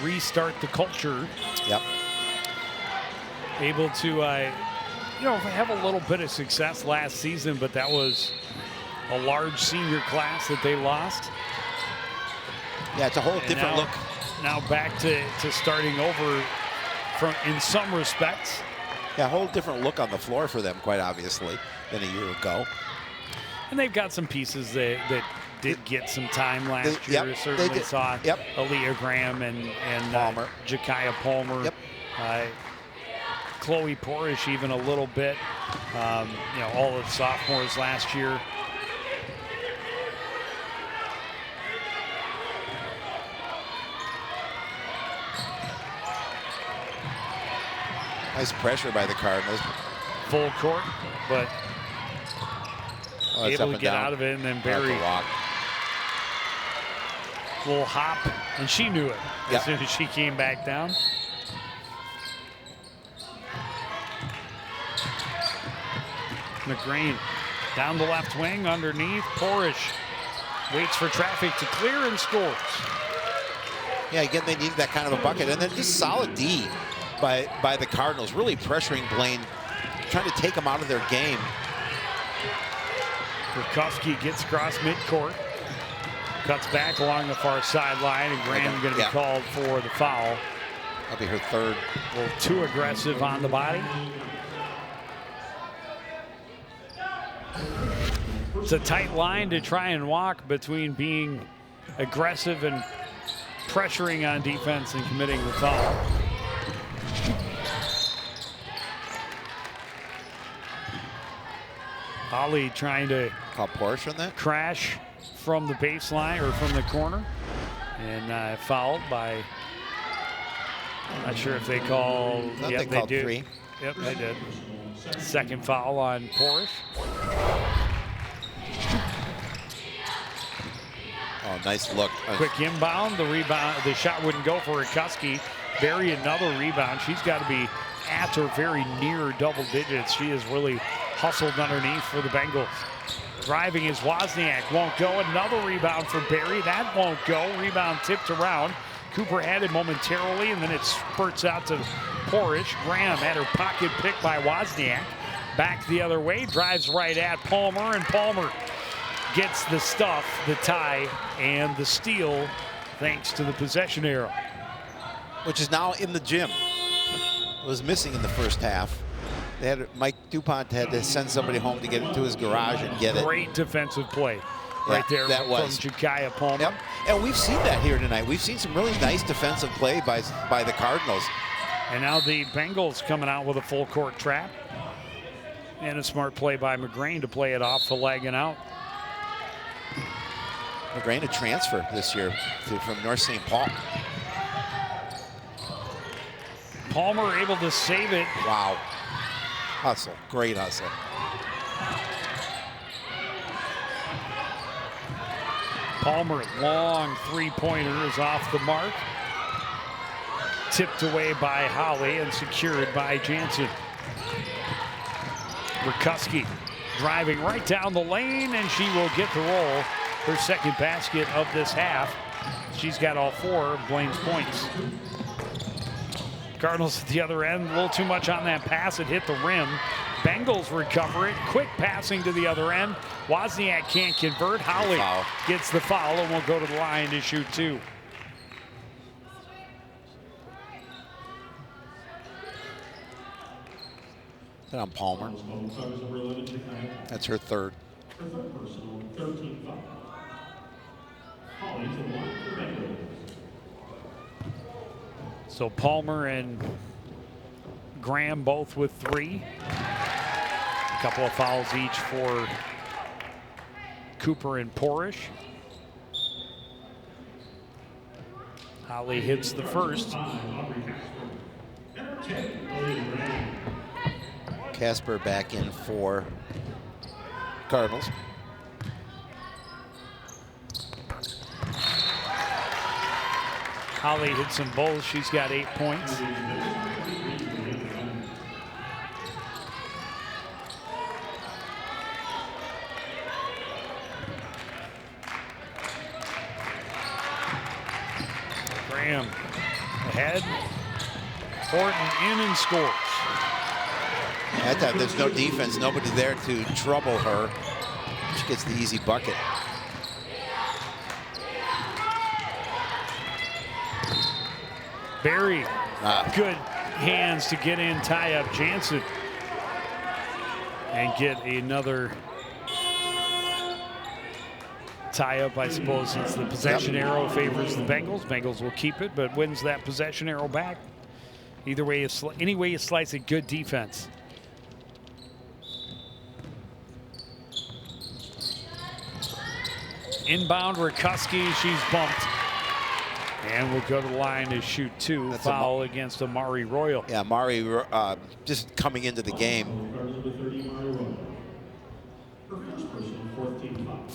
restart the culture. Yep. Able to, have a little bit of success last season, but that was a large senior class that they lost. Yeah, it's a whole different look. Now back to starting over in some respects. Yeah, a whole different look on the floor for them, quite obviously, than a year ago. And they've got some pieces that did get some time last year. Yep, Certainly saw Aaliyah Graham and Palmer. Jakiah Palmer. Yep. Chloe Porish even a little bit. All of sophomores last year. Nice pressure by the Cardinals. Full court, but able to get out of it, and then Barry little hop, and she knew it as soon as she came back down. McGrain down the left wing underneath. Porish waits for traffic to clear and scores. Yeah, again, they needed that kind of a bucket. And then just solid D by the Cardinals, really pressuring Blaine, trying to take them out of their game. Rakowski gets across midcourt, cuts back along the far sideline, and Graham going to be called for the foul. That'll be her third. A little too aggressive on the body. It's a tight line to try and walk between being aggressive and pressuring on defense and committing the foul. Holly trying to call Porsche on that? Crash from the baseline or from the corner, and fouled by, not sure if they call, yep, they do. 3. Yep, they did. Second foul on Porsche. Oh, nice look. Quick inbound, the rebound, the shot wouldn't go for Rikuski. Barry, another rebound. She's got to be at or very near double digits. She has really hustled underneath for the Bengals. Driving is Wozniak, won't go. Another rebound for Barry, that won't go. Rebound tipped around. Cooper had it momentarily, and then it spurts out to Porridge. Graham had her pocket picked by Wozniak. Back the other way, drives right at Palmer, and Palmer gets the stuff, the tie, and the steal, thanks to the possession arrow. Which is now in the gym. It was missing in the first half. They had Mike DuPont had to send somebody home to get into his garage and get it. Great defensive play right there that was. from Jakaya Palmer. Yep. And we've seen that here tonight. We've seen some really nice defensive play by the Cardinals. And now the Bengals coming out with a full court trap. And a smart play by McGrain to play it off the leg and out. McGrain, a transfer this year from North St. Paul. Palmer able to save it. Wow. Hustle, great hustle. Palmer, long three-pointer is off the mark. Tipped away by Holly and secured by Jansen. Rikuski driving right down the lane, and she will get the roll. Her second basket of this half. She's got all 4 of Blaine's points. Cardinals at the other end, a little too much on that pass. It hit the rim. Bengals recover it. Quick passing to the other end. Wozniak can't convert. Holly gets the foul and will go to the line to shoot 2. Is that on Palmer? That's her third. So Palmer and Graham both with 3. A couple of fouls each for Cooper and Porish. Holly hits the first. Casper back in for Cardinals. Holly hits them both. She's got 8 points. Graham ahead. Horton in and scores. That time there's no defense, nobody there to trouble her. She gets the easy bucket. Barry, good hands to get in, tie up Jansen. And get another tie up, I suppose, since the possession arrow favors the Bengals. Bengals will keep it, but wins that possession arrow back. Either way, any way you slice it, good defense. Inbound, Rikuski, she's bumped. And we'll go to the line to shoot 2. That's foul against Amari Royal. Yeah, Amari just coming into the game.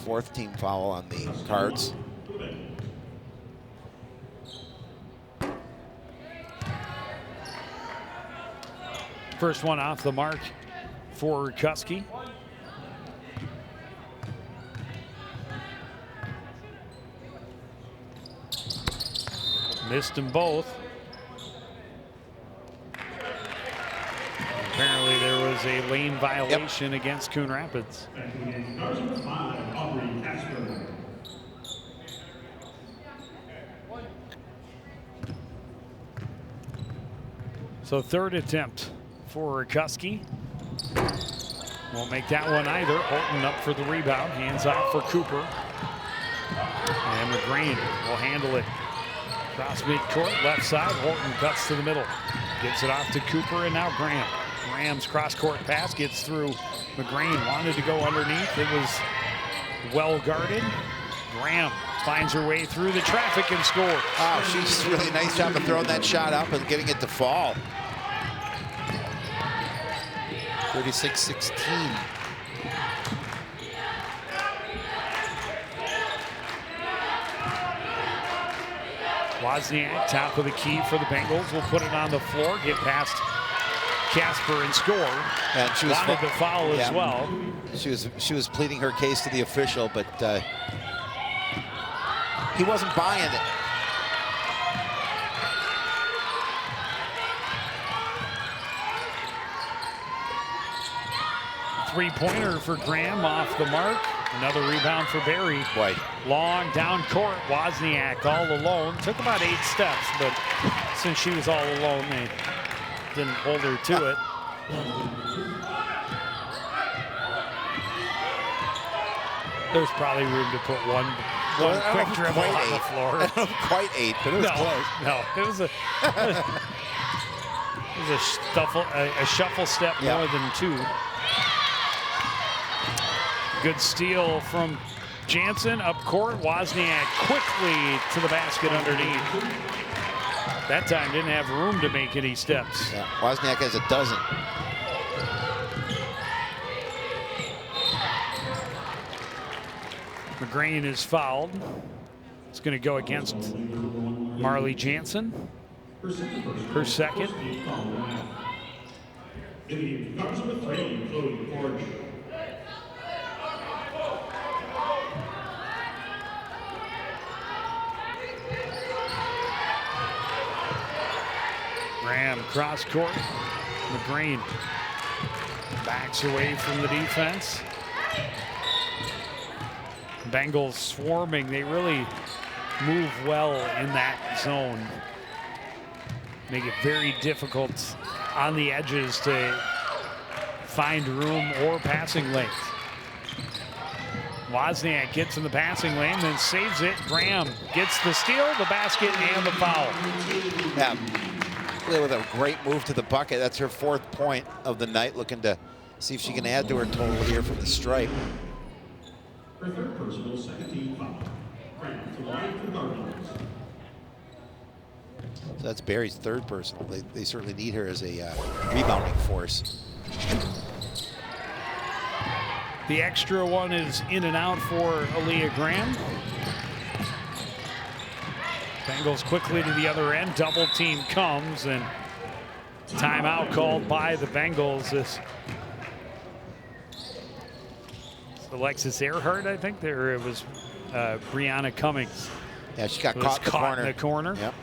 4th team foul on the Cards. First one off the mark for Rikuski. Missed them both. Apparently there was a lane violation against Coon Rapids. So 3rd attempt for Rikuski. Won't make that one either. Horton up for the rebound. Hands off for Cooper. And McGrane will handle it. Cross midcourt, left side. Horton cuts to the middle. Gives it off to Cooper, and now Graham. Graham's cross-court pass gets through McGrane. Wanted to go underneath. It was well guarded. Graham finds her way through the traffic and scores. Oh, she's really nice job of throwing that shot up and getting it to fall. 36-16. Wozniak, top of the key for the Bengals, will put it on the floor, get past Casper and score. And she was wanted to foul as well. She was pleading her case to the official, but he wasn't buying it. Three-pointer for Graham off the mark. Another rebound for Barry. Boy. Long down court, Wozniak all alone. Took about 8 steps, but since she was all alone, they didn't hold her to it. There's probably room to put one quick dribble on the floor. I don't quite 8, but it was close. No, it was a shuffle step more than 2. Good steal from Jansen up court. Wozniak quickly to the basket underneath. That time didn't have room to make any steps. Yeah, Wozniak has a dozen. McGrane is fouled. It's going to go against Marley Jansen. Her second. Graham cross court. McGrane backs away from the defense. Bengals swarming. They really move well in that zone. Make it very difficult on the edges to find room or passing length. Wozniak gets in the passing lane, then saves it. Graham gets the steal, the basket, and the foul. Yeah. With a great move to the bucket. That's her 4th point of the night, looking to see if she can add to her total here from the stripe. Her third personal, second team foul. To line for Cardinals. So that's Barry's 3rd personal. They certainly need her as a rebounding force. The extra one is in and out for Aaliyah Graham. Bengals quickly to the other end. Double team comes, and timeout called by the Bengals. This Alexis Earhart, I think. There it was Brianna Cummings. Yeah, she got caught in the corner. Yep.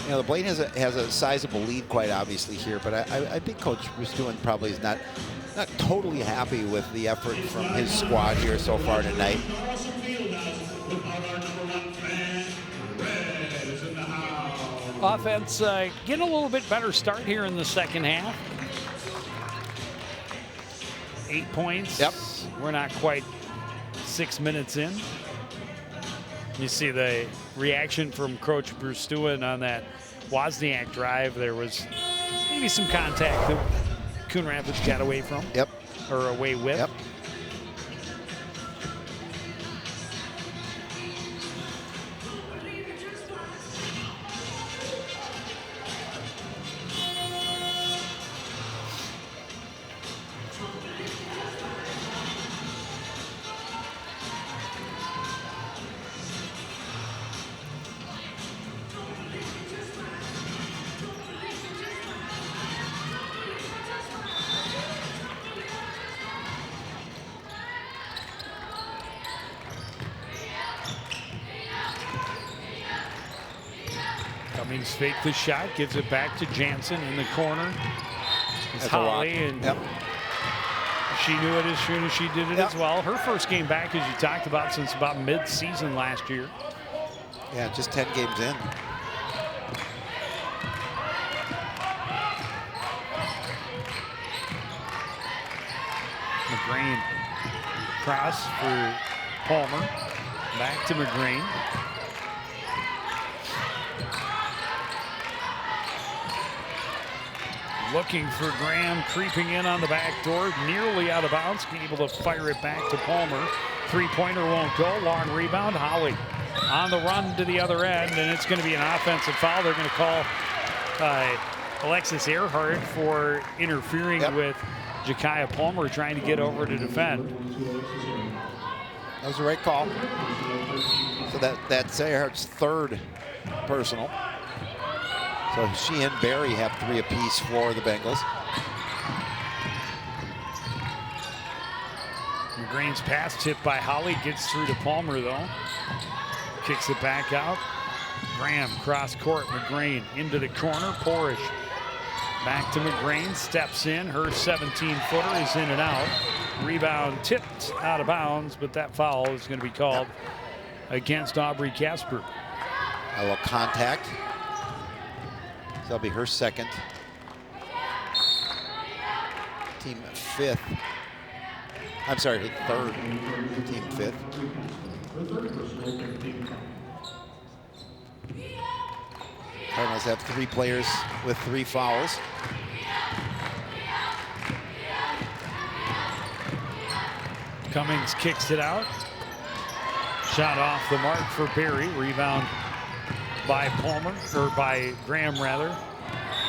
You know, the Blaine has a sizable lead, quite obviously here, but I think Coach Bristuen probably is not totally happy with the effort from his squad here so far tonight. Offense getting a little bit better start here in the second half. 8 points. Yep. We're not quite 6 minutes in. You see the reaction from Coach Bristuen on that Wozniak drive. There was maybe some contact that Coon Rapids got away from. Yep. Or away with. Yep. Cummings faked the shot, gives it back to Jansen in the corner. It's Holly, and She knew it as soon as she did it as well. Her first game back, as you talked about, since about mid-season last year. Yeah, just 10 games in. McGrain cross for Palmer. Back to McGrain. Looking for Graham, creeping in on the back door, nearly out of bounds, being able to fire it back to Palmer. Three-pointer won't go, long rebound. Holly on the run to the other end, and it's going to be an offensive foul. They're going to call Alexis Earhart for interfering with Jakaya Palmer, trying to get over to defend. That was the right call. So that's Earhart's third personal. So she and Barry have 3 apiece for the Bengals. McGrain's pass tipped by Holly, gets through to Palmer though. Kicks it back out. Graham cross court, McGrain into the corner, Porish back to McGrain, steps in, her 17-footer is in and out. Rebound tipped out of bounds, but that foul is going to be called against Aubrey Casper. A little contact. So that'll be her second. Team 5th. I'm sorry, her third. Team 5th. Cardinals have 3 players with 3 fouls. Cummings kicks it out. Shot off the mark for Barry. Rebound by Palmer, or by Graham rather.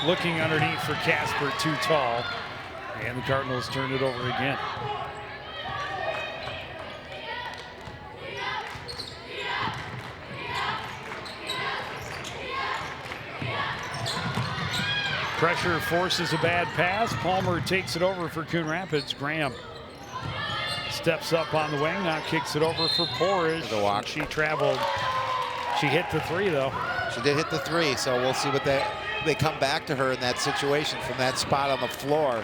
Looking underneath for Casper, too tall. And the Cardinals turn it over again. Pressure forces a bad pass. Palmer takes it over for Coon Rapids. Graham steps up on the wing, now kicks it over for Porish. The walk. She traveled. She hit the 3 though. She did hit the 3, so we'll see what they come back to her in that situation from that spot on the floor.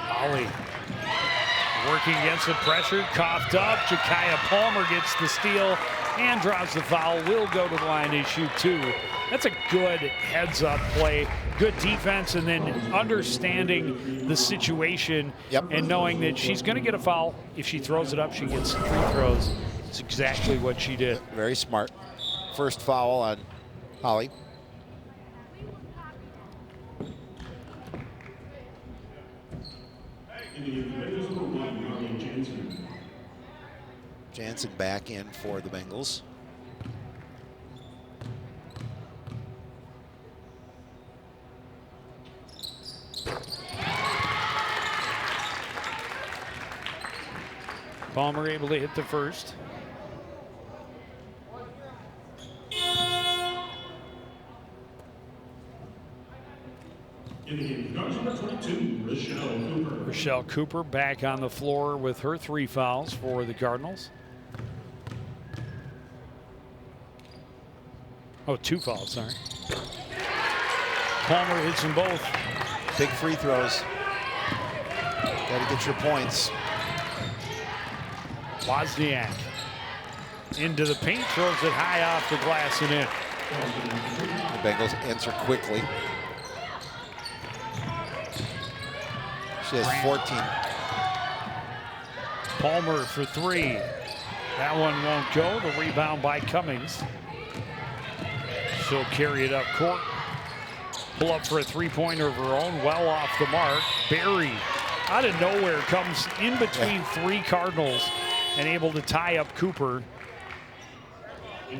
Holly working against the pressure, coughed up. Jakaya Palmer gets the steal and draws the foul. Will go to the line to shoot 2. That's a good heads-up play. Good defense, and then understanding the situation and knowing that she's going to get a foul. If she throws it up, she gets free throws. It's exactly what she did. Very smart. First foul on Holly. Jansen back in for the Bengals. Palmer able to hit the first. In the game, number 22, Rochelle Cooper. Rochelle Cooper back on the floor with her 3 fouls for the Cardinals. Oh, 2 fouls, sorry. Palmer hits them both. Big free throws. Got to get your points. Wozniak into the paint, throws it high off the glass and in. The Bengals answer quickly. She has 14. Palmer for 3. That one won't go. The rebound by Cummings. She'll carry it up court. Pull up for a 3-pointer of her own, well off the mark. Barry, out of nowhere, comes in between 3 Cardinals and able to tie up Cooper.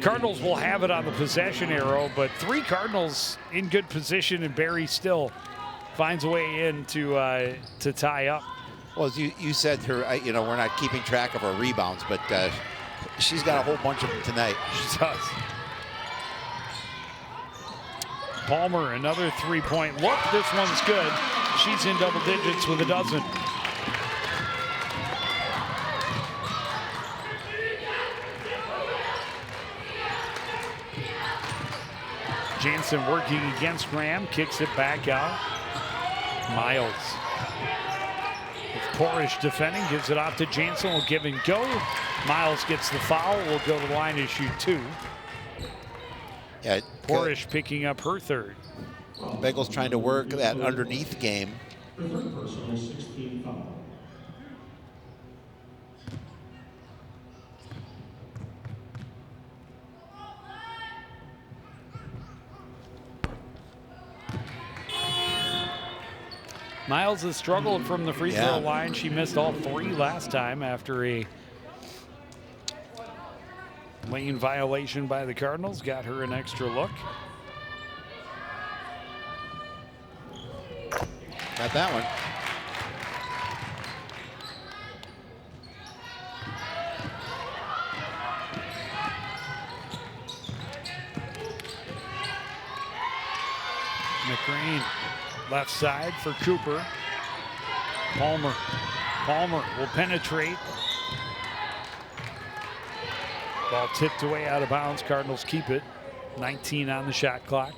Cardinals will have it on the possession arrow, but 3 Cardinals in good position, and Barry still finds a way in to tie up. Well, as you said, her, we're not keeping track of her rebounds, but she's got a whole bunch of them tonight. She does. Palmer, another 3-point look. This one's good. She's in double digits with a dozen. Jansen working against Graham, kicks it back out. Miles. With Porish defending, gives it off to Jansen, will give and go. Miles gets the foul, will go to the line to shoot 2. Yeah, Porish picking up her 3rd. Bengals trying to work that underneath game. The 3rd personal, 16 foul. Miles has struggled from the free throw line. She missed all 3 last time after a lane violation by the Cardinals. Got her an extra look. Got that one. McGrane, left side for Cooper. Palmer. Palmer will penetrate. Ball tipped away out of bounds. Cardinals keep it. 19 on the shot clock.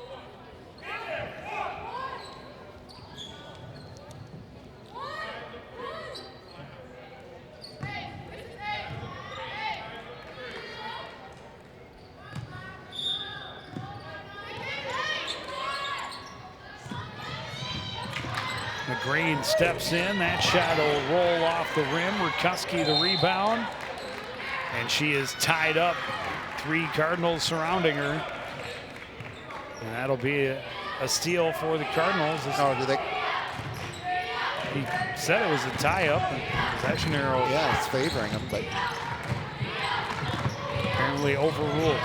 McGrane steps in. That shot will roll off the rim. Rukuski the rebound. And she is tied up. 3 Cardinals surrounding her. And that'll be a steal for the Cardinals. Oh, do they? He said it was a tie-up. Possession arrow. Yeah, it's favoring them, but apparently overruled.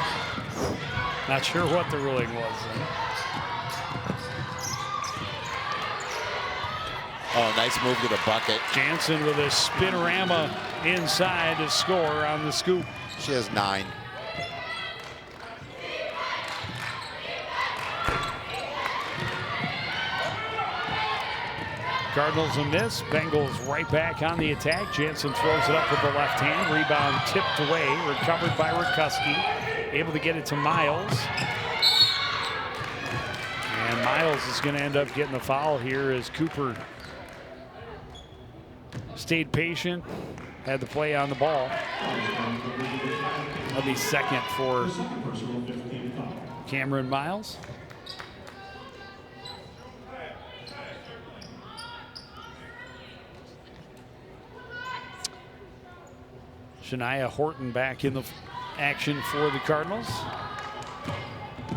Not sure what the ruling was. Oh, nice move to the bucket. Jansen with a spinorama inside to score on the scoop. She has 9. Cardinals a miss. Bengals right back on the attack. Jansen throws it up with the left hand. Rebound tipped away. Recovered by Rukuski. Able to get it to Miles. And Miles is going to end up getting the foul here as Cooper stayed patient, had the play on the ball. That'll be second for Cameron Miles. Shania Horton back in the action for the Cardinals.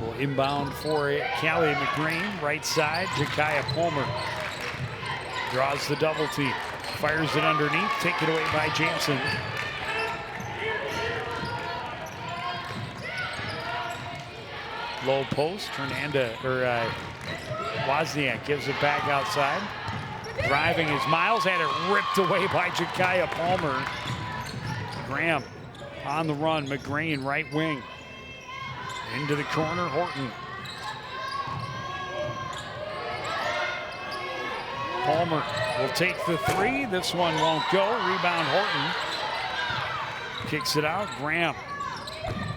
Will inbound for Callie McGrane, right side. Jakaya Palmer draws the double team. Fires it underneath, taken away by Jansen. Low post, Wozniak gives it back outside. Driving is Miles, had it ripped away by Jakaya Palmer. Graham on the run, McGrane right wing. Into the corner, Horton. Palmer will take the 3. This one won't go. Rebound Horton. Kicks it out. Graham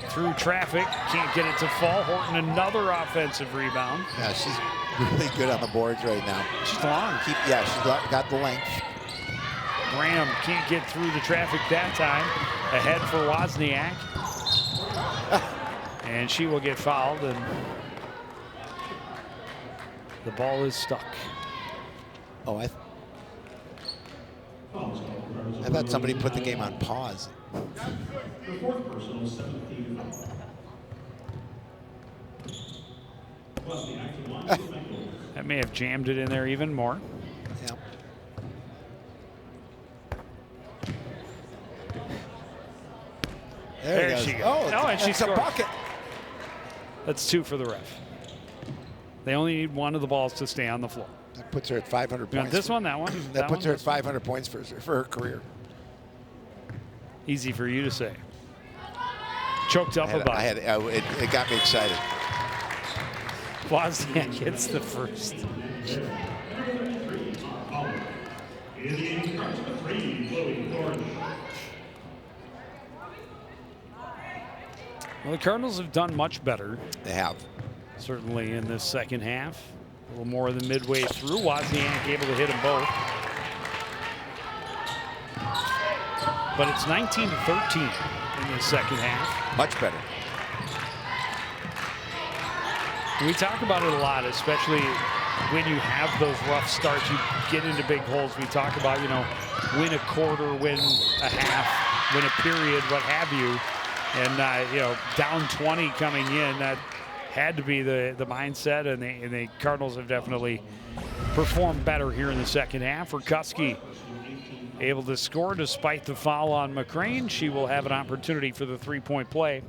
through traffic. Can't get it to fall. Horton another offensive rebound. Yeah, she's really good on the boards right now. She's long. She's got the length. Graham can't get through the traffic that time. Ahead for Wozniak. And she will get fouled, and the ball is stuck. Oh, I thought somebody put the game on pause. The 4th personal, 17 foul. That may have jammed it in there even more. Yeah. There she goes. Oh, and she scores. A bucket. That's 2 for the ref. They only need one of the balls to stay on the floor. That puts her at 500 You want points. this one, that one? That puts her at 500 points for her career. Easy for you to say. Choked up about it. It got me excited. Wozniak hits the first. Well, the Cardinals have done much better. They have. Certainly in this second half. A little more than midway through. Wozniak able to hit them both. But it's 19-13 in the second half. Much better. We talk about it a lot, especially when you have those rough starts, you get into big holes. We talk about, you know, win a quarter, win a half, win a period, what have you. And, you know, down 20 coming in, that had to be the mindset, and the Cardinals have definitely performed better here in the second half. Rutkowski able to score despite the foul on McCrane. She will have an opportunity for the three-point play.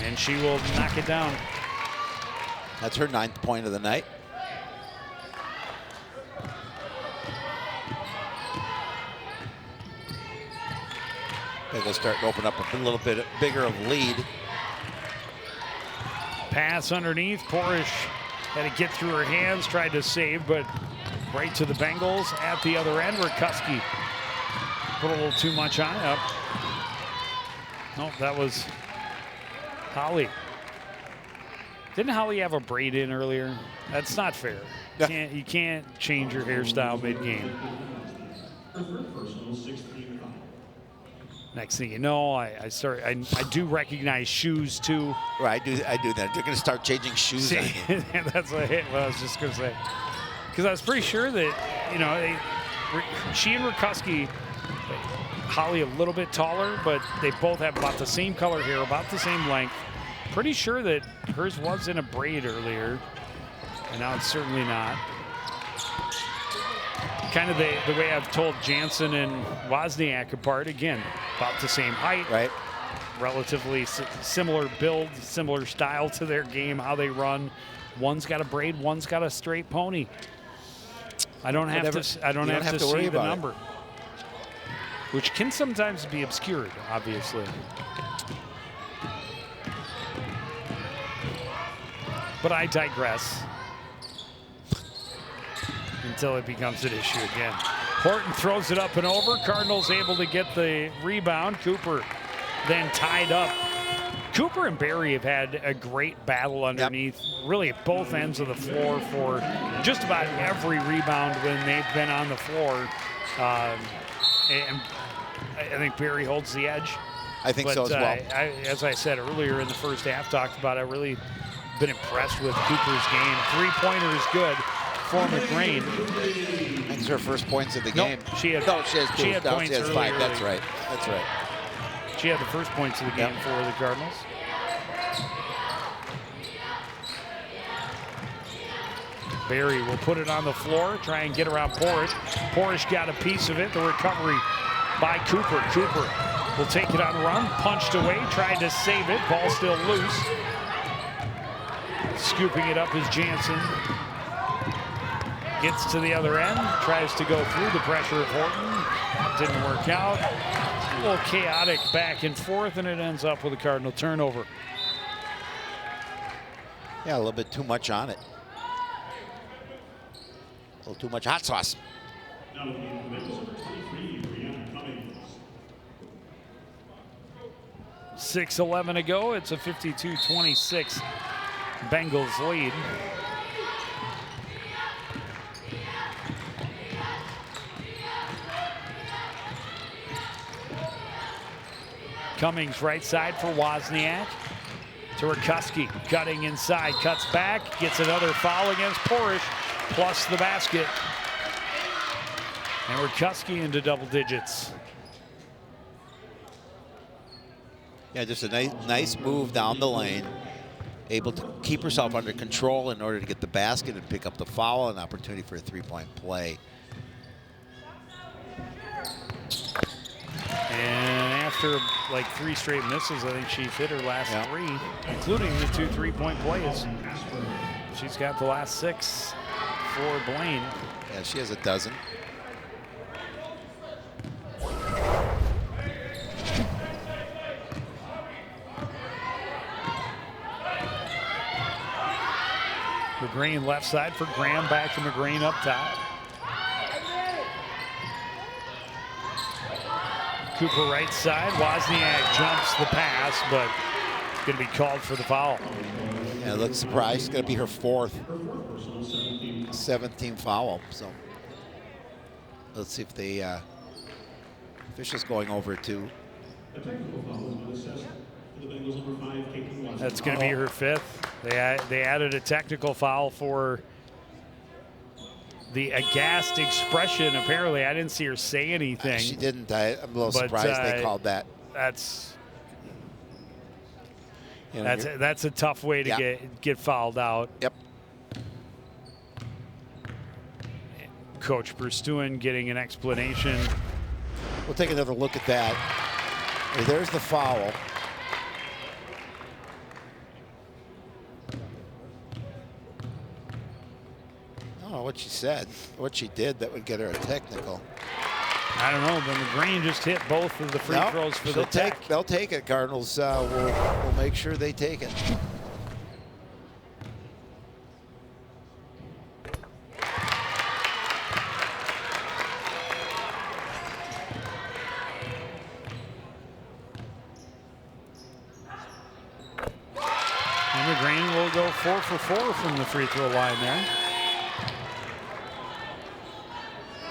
And she will knock it down. That's her 9th point of the night. They'll start to open up a little bit bigger of a lead. Pass underneath. Porish had to get through her hands, tried to save, but right to the Bengals at the other end. Rutkowski put a little too much on it. Up. Nope, that was Holly. Didn't Holly have a braid in earlier? That's not fair. Yeah. You can't change your hairstyle mid-game. Next thing you know, I do recognize shoes too. Right, I do that. They're going to start changing shoes. See, that's what I was just going to say. Because I was pretty sure that, you know, she and Rutkowski, Holly a little bit taller, but they both have about the same color hair, about the same length. Pretty sure that hers was in a braid earlier, and now it's certainly not. Kind of the way I've told Jansen and Wozniak apart. Again, about the same height, Right. Relatively similar build, similar style to their game, how they run. One's got a braid, one's got a straight pony. I don't have to worry see the about it. number, which can sometimes be obscured, obviously. But I digress until it becomes an issue again. Horton throws it up and over. Cardinals able to get the rebound. Cooper then tied up. Cooper and Barry have had a great battle underneath, really at both ends of the floor for just about every rebound when they've been on the floor. And I think Barry holds the edge. I think so as well. As I said earlier in the first half, talked about, I really been impressed with Cooper's game. Three-pointer is good for McCrane. That's her first points of the game. She has two. She had points she has early, 5. early. That's right. That's right. She had the first points of the game for the Cardinals. Barry will put it on the floor, try and get around Porish. Porish got a piece of it. The recovery by Cooper. Cooper will take it on the run, punched away, tried to save it. Ball still loose. Scooping it up is Jansen. Gets to the other end, tries to go through the pressure of Horton. Didn't work out. A little chaotic back and forth, and it ends up with a Cardinal turnover. Yeah, a little bit too much on it. A little too much hot sauce. 6:11 to go. It's a 52-26 Bengals lead. Cummings right side for Wozniak. To Rutkowski, cutting inside, cuts back, gets another foul against Porish, plus the basket. And Rutkowski into double digits. Yeah, just a nice move down the lane. Able to keep herself under control in order to get the basket and pick up the foul, an opportunity for a three-point play. And after like 3 straight misses, I think she's hit her last 3, including the 2 3-point plays. She's got the last 6 for Blaine. Yeah, she has a dozen. McGrane left side for Graham, back to McGrane up top. Cooper right side. Wozniak jumps the pass, but going to be called for the foul. Yeah, looks surprised. It's going to be her fourth. Her fourth personal, 17. 17 foul. So let's see if the officials going over it too. A technical foul has been assessed for the Bengals number 5, Caitlin Watson. That's going to be her fifth. They added a technical foul for the aghast expression. Apparently, I didn't see her say anything. She didn't. I'm a little surprised they called that. That's You know, that's a tough way to get fouled out. Yep. Coach Berstuen getting an explanation. We'll take another look at that. There's the foul. I don't know what she said, what she did that would get her a technical. I don't know, but McGrane just hit both of the free throws for the tech. They'll take it, Cardinals. We'll make sure they take it. And McGrane will go 4 for 4 from the free throw line there.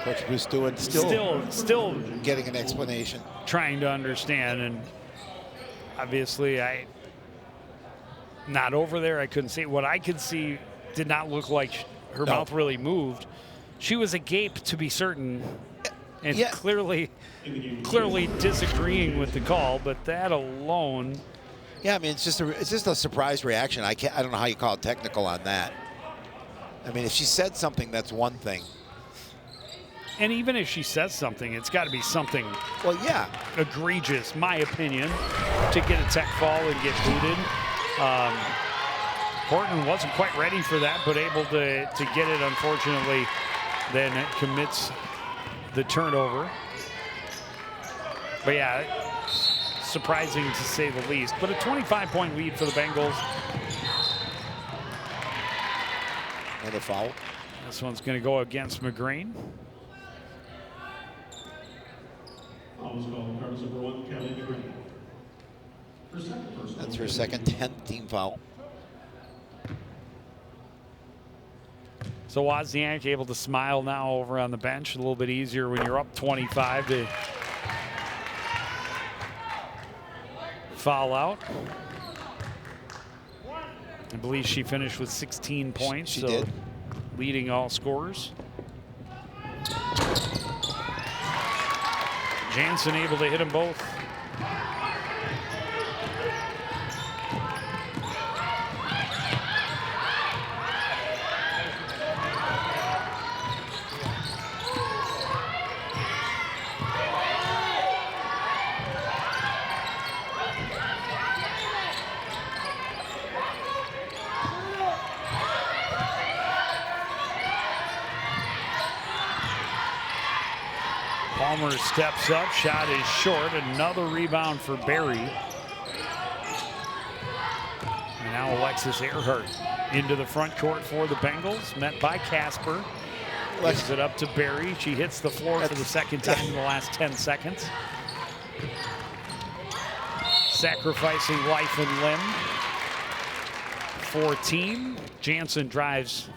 Coach Berstuen still getting an explanation. Trying to understand, and obviously not over there. I couldn't see. What I could see did not look like her mouth really moved. She was agape, to be certain, and clearly disagreeing with the call. But that alone, yeah, I mean, it's just a surprise reaction. I don't know how you call it technical on that. I mean, if she said something, that's one thing. And even if she says something, it's got to be something egregious, my opinion, to get a tech fall and get booted. Horton wasn't quite ready for that, but able to get it, unfortunately, then it commits the turnover. But yeah, surprising to say the least. But a 25-point lead for the Bengals. Another foul. This one's going to go against McGrane. That's her second 10th team foul. So Wozniak able to smile now over on the bench. A little bit easier when you're up 25 to foul out. I believe she finished with 16 points. She did. Leading all scorers. Jansen able to hit them both. Palmer steps up, shot is short, another rebound for Barry. And now Alexis Earhart into the front court for the Bengals, met by Casper. Gives it up to Barry. She hits the floor for the second time in the last 10 seconds. Sacrificing life and limb for team. Jansen drives,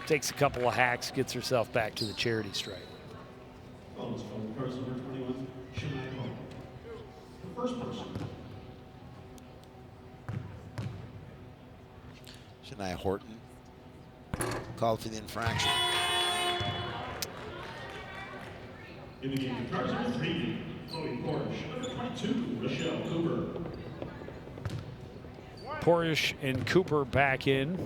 takes a couple of hacks, gets herself back to the charity stripe. First person. Shania Horton called for the infraction. In the game, cars number 3, Chloe Porsche. Number 22, Michelle Cooper. Porsche and Cooper back in.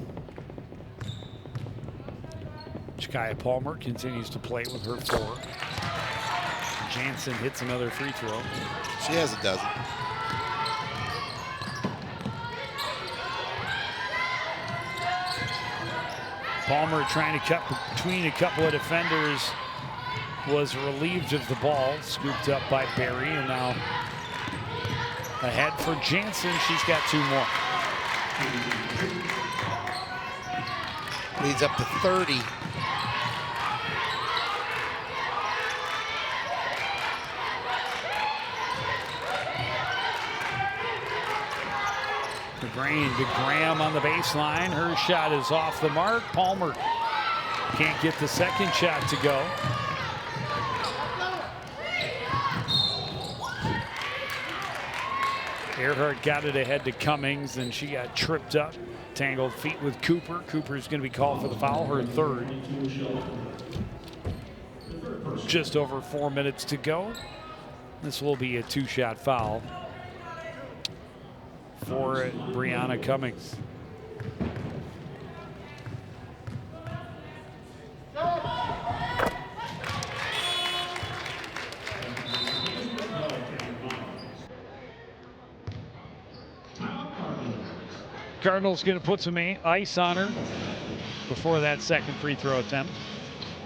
Jakaya Palmer continues to play with her 4. Jansen hits another free throw. She has a dozen. Palmer trying to cut between a couple of defenders, was relieved of the ball, scooped up by Barry, and now ahead for Jansen. She's got 2 more. Leads up to 30. Blaine to Graham on the baseline. Her shot is off the mark. Palmer can't get the second shot to go. Earhart got it ahead to Cummings, and she got tripped up. Tangled feet with Cooper. Cooper's going to be called for the foul, her third. Just over 4 minutes to go. This will be a 2-shot foul for Brianna Cummings. Cardinals going to put some ice on her before that second free throw attempt.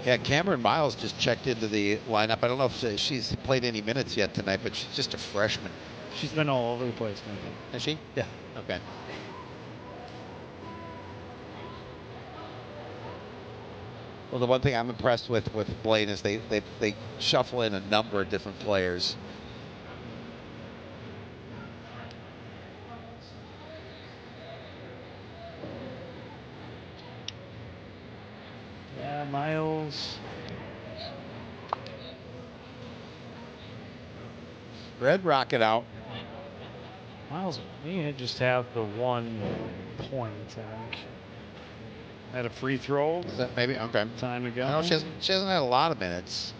Yeah, Cameron Miles just checked into the lineup. I don't know if she's played any minutes yet tonight, but she's just a freshman. She's been all over the place, maybe. Has she? Yeah. Okay. Well, the one thing I'm impressed with Blaine is they shuffle in a number of different players. Yeah, Miles. Red Rocket out. Miles may just have the 1 point, I think. Had a free throw. Is that maybe? Okay. Time to go. No, she hasn't had a lot of minutes.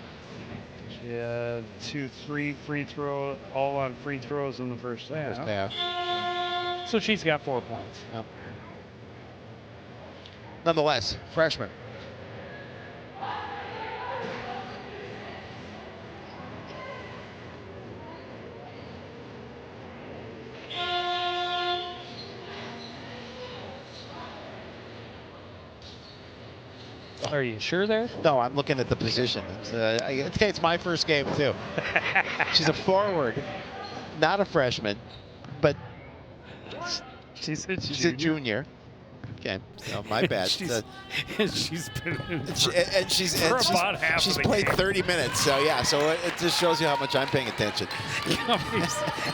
She had 2, 3 free throw, all on free throws in the first half. So she's got 4 points. Yep. Nonetheless, freshman. Are you sure there? No, I'm looking at the position. It's my first game too. She's a forward, not a freshman, but she's a junior. Okay, so my bad. she's been in She's about half she's of the played game. 30 minutes, so yeah. So it just shows you how much I'm paying attention.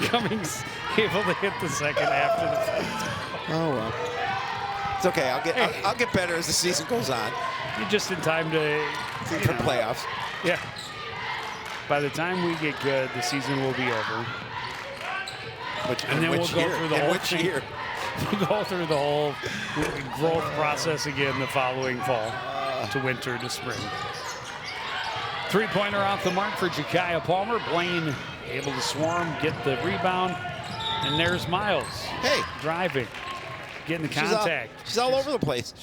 Cummings able to hit the second after the first. Oh well, it's okay. I'll get better as the season goes on. You're just in time to For playoffs. Yeah. By the time we get good, the season will be over. And then we'll go through the whole thing. year? We'll go through the whole growth process again the following fall to winter to spring. 3-pointer off the mark for Jakaya Palmer. Blaine able to swarm, get the rebound. And there's Miles. Hey. Driving. Getting the contact. She's all over the place.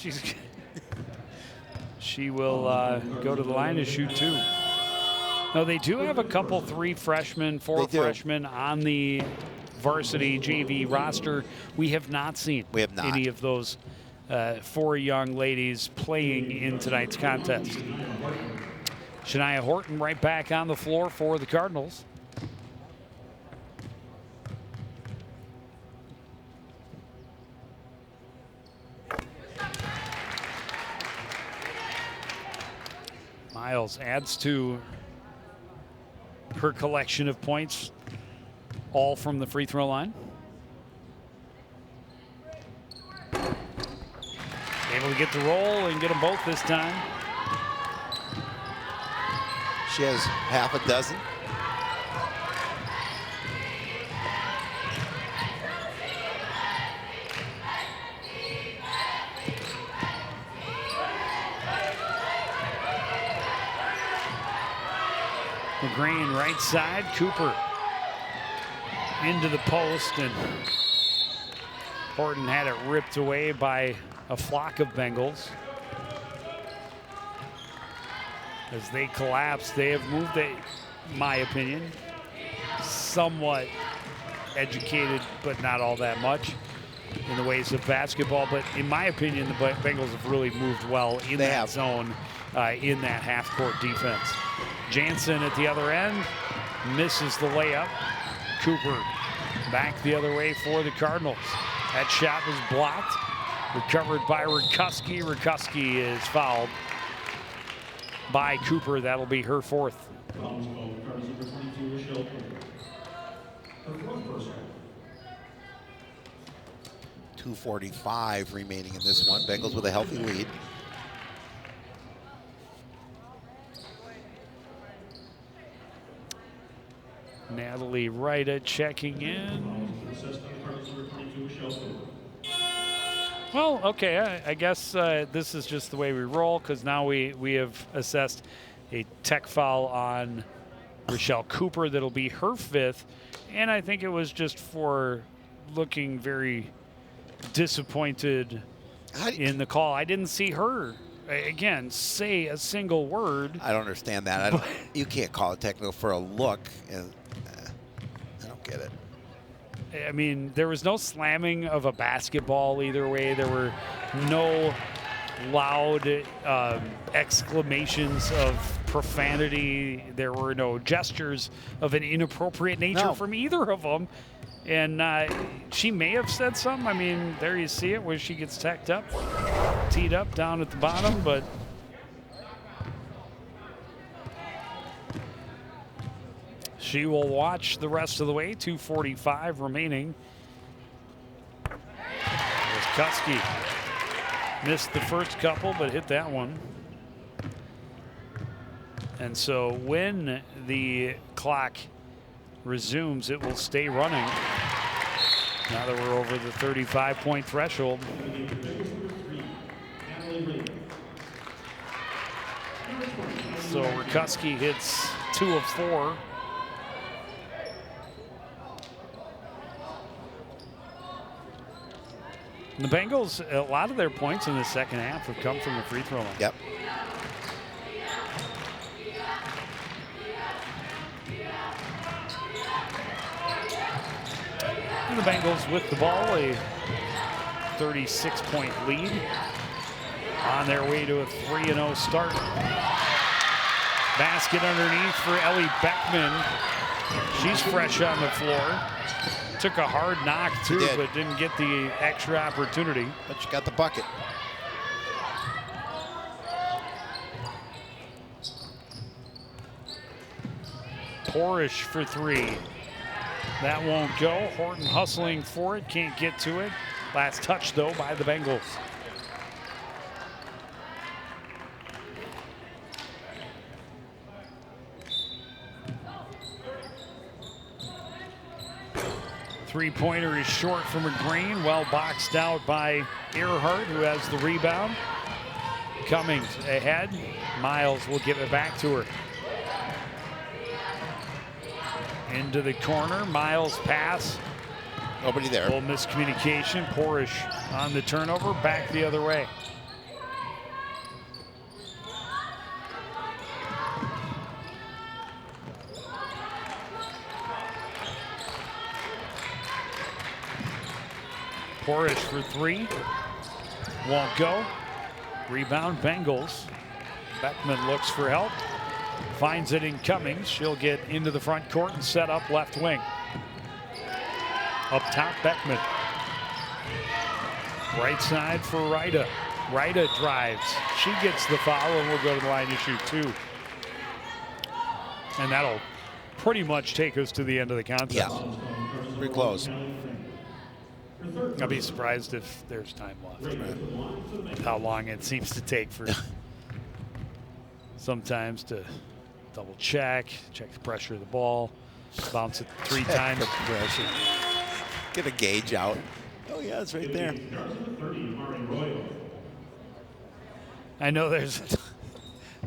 She will go to the line to shoot 2. No, they do have a couple 3 freshmen, 4 freshmen on the varsity JV roster. We have not seen any of those 4 young ladies playing in tonight's contest. Shania Horton right back on the floor for the Cardinals. Miles adds to her collection of points, all from the free throw line. Able to get the roll and get them both this time. She has half a dozen. Green right side, Cooper into the post, and Horton had it ripped away by a flock of Bengals. As they collapse, they have moved, in my opinion, somewhat educated, but not all that much in the ways of basketball. But in my opinion, the Bengals have really moved well in that zone, in that half-court defense. Jansen at the other end misses the layup. Cooper back the other way for the Cardinals. That shot was blocked. Recovered by Rikuski. Rikuski is fouled by Cooper. That'll be her 4th. 2:45 remaining in this one. Bengals with a healthy lead. Natalie Ryda checking in. Well, okay, I guess this is just the way we roll, because now we have assessed a tech foul on Rochelle Cooper. That'll be her 5th, and I think it was just for looking very disappointed in the call. I didn't see her, again, say a single word. I don't understand that. You can't call it technical for a look. And, I don't get it. I mean, there was no slamming of a basketball either way. There were no loud exclamations of profanity. There were no gestures of an inappropriate nature from either of them. And she may have said something. I mean, there you see it where she gets teed up down at the bottom, but she will watch the rest of the way. 2:45 remaining. Kuski missed the first couple, but hit that one. And so when the clock resumes, it will stay running. Now that we're over the 35-point threshold. So Kuski hits 2 of 4. And the Bengals, a lot of their points in the second half have come from the free throw line. Yep. And the Bengals with the ball, a 36-point lead on their way to a 3-0 start. Basket underneath for Ellie Beckman. She's fresh on the floor. Took a hard knock too, but didn't get the extra opportunity. But she got the bucket. Porish for 3. That won't go. Horton hustling for it, can't get to it. Last touch though by the Bengals. Three-pointer is short from McGreen, well boxed out by Earhart, who has the rebound. Cummings ahead. Miles will give it back to her. Into the corner, Miles pass. Nobody there. Little miscommunication. Porish on the turnover, back the other way. Porish for 3. Won't go. Rebound Bengals. Beckman looks for help. Finds it in Cummings. She'll get into the front court and set up left wing. Up top, Beckman. Right side for Ryda. Ryda drives. She gets the foul and will go to the line to shoot 2. And that'll pretty much take us to the end of the contest. Yeah, pretty close. I'd be surprised if there's time left. How long it seems to take for sometimes to double check the pressure of the ball, bounce it 3 times. Get a gauge out. Oh yeah, it's right there. I know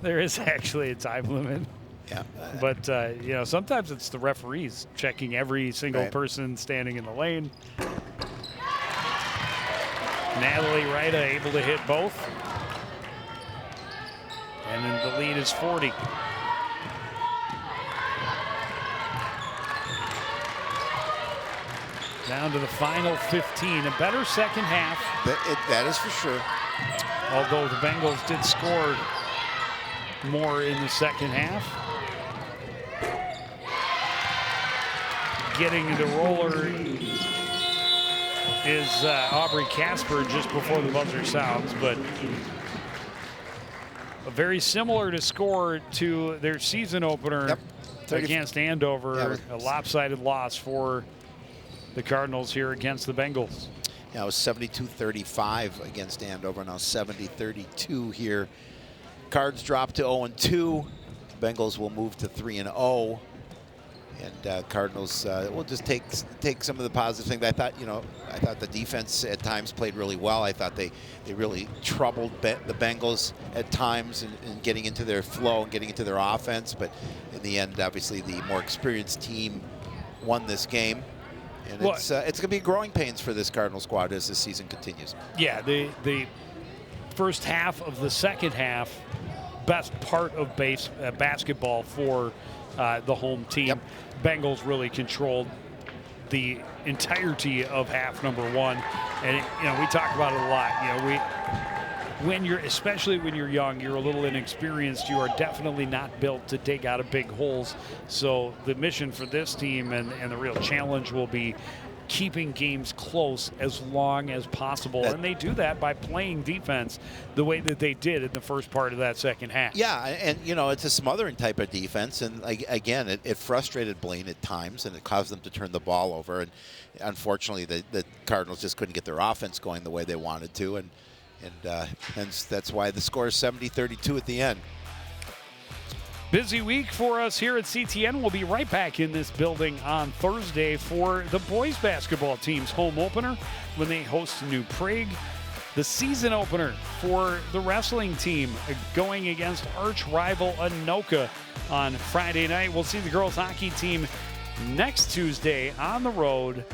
there is actually a time limit. Yeah. But you know, sometimes it's the referees checking every single person standing in the lane. Natalie Ryda able to hit both. And then the lead is 40. Down to the final 15. A better second half. That is for sure. Although the Bengals did score more in the second half. Getting the roller is Aubrey Casper just before the buzzer sounds, but very similar to score to their season opener against Andover. A lopsided loss for the Cardinals here against the Bengals. Now 72-35 against Andover. Now 70-32 here. Cards drop to 0-2. Bengals will move to 3-0. And Cardinals will just take some of the positive things. I thought the defense at times played really well. I thought they really troubled the Bengals at times in getting into their flow and getting into their offense. But in the end, obviously, the more experienced team won this game. And it's going to be growing pains for this Cardinal squad as the season continues. Yeah, the first half of the second half, best part of basketball for the home team. Yep. Bengals really controlled the entirety of half number one, and we talk about it a lot. Especially when you're young, you're a little inexperienced. You are definitely not built to dig out of big holes. So the mission for this team and the real challenge will be keeping games close as long as possible. And they do that by playing defense the way that they did in the first part of that second half. Yeah, and it's a smothering type of defense. And again, it frustrated Blaine at times, and it caused them to turn the ball over. And unfortunately, the Cardinals just couldn't get their offense going the way they wanted to. And that's why the score is 70-32 at the end. Busy week for us here at CTN. We'll be right back in this building on Thursday for the boys basketball team's home opener when they host New Prague. The season opener for the wrestling team going against arch rival Anoka on Friday night. We'll see the girls hockey team next Tuesday on the road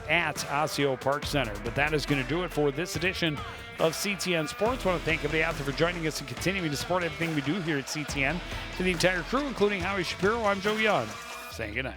at Osseo Park Center. But that is going to do it for this edition of CTN Sports. I want to thank everybody out there for joining us and continuing to support everything we do here at CTN. To the entire crew, including Howie Shapiro, I'm Joe Young, saying goodnight.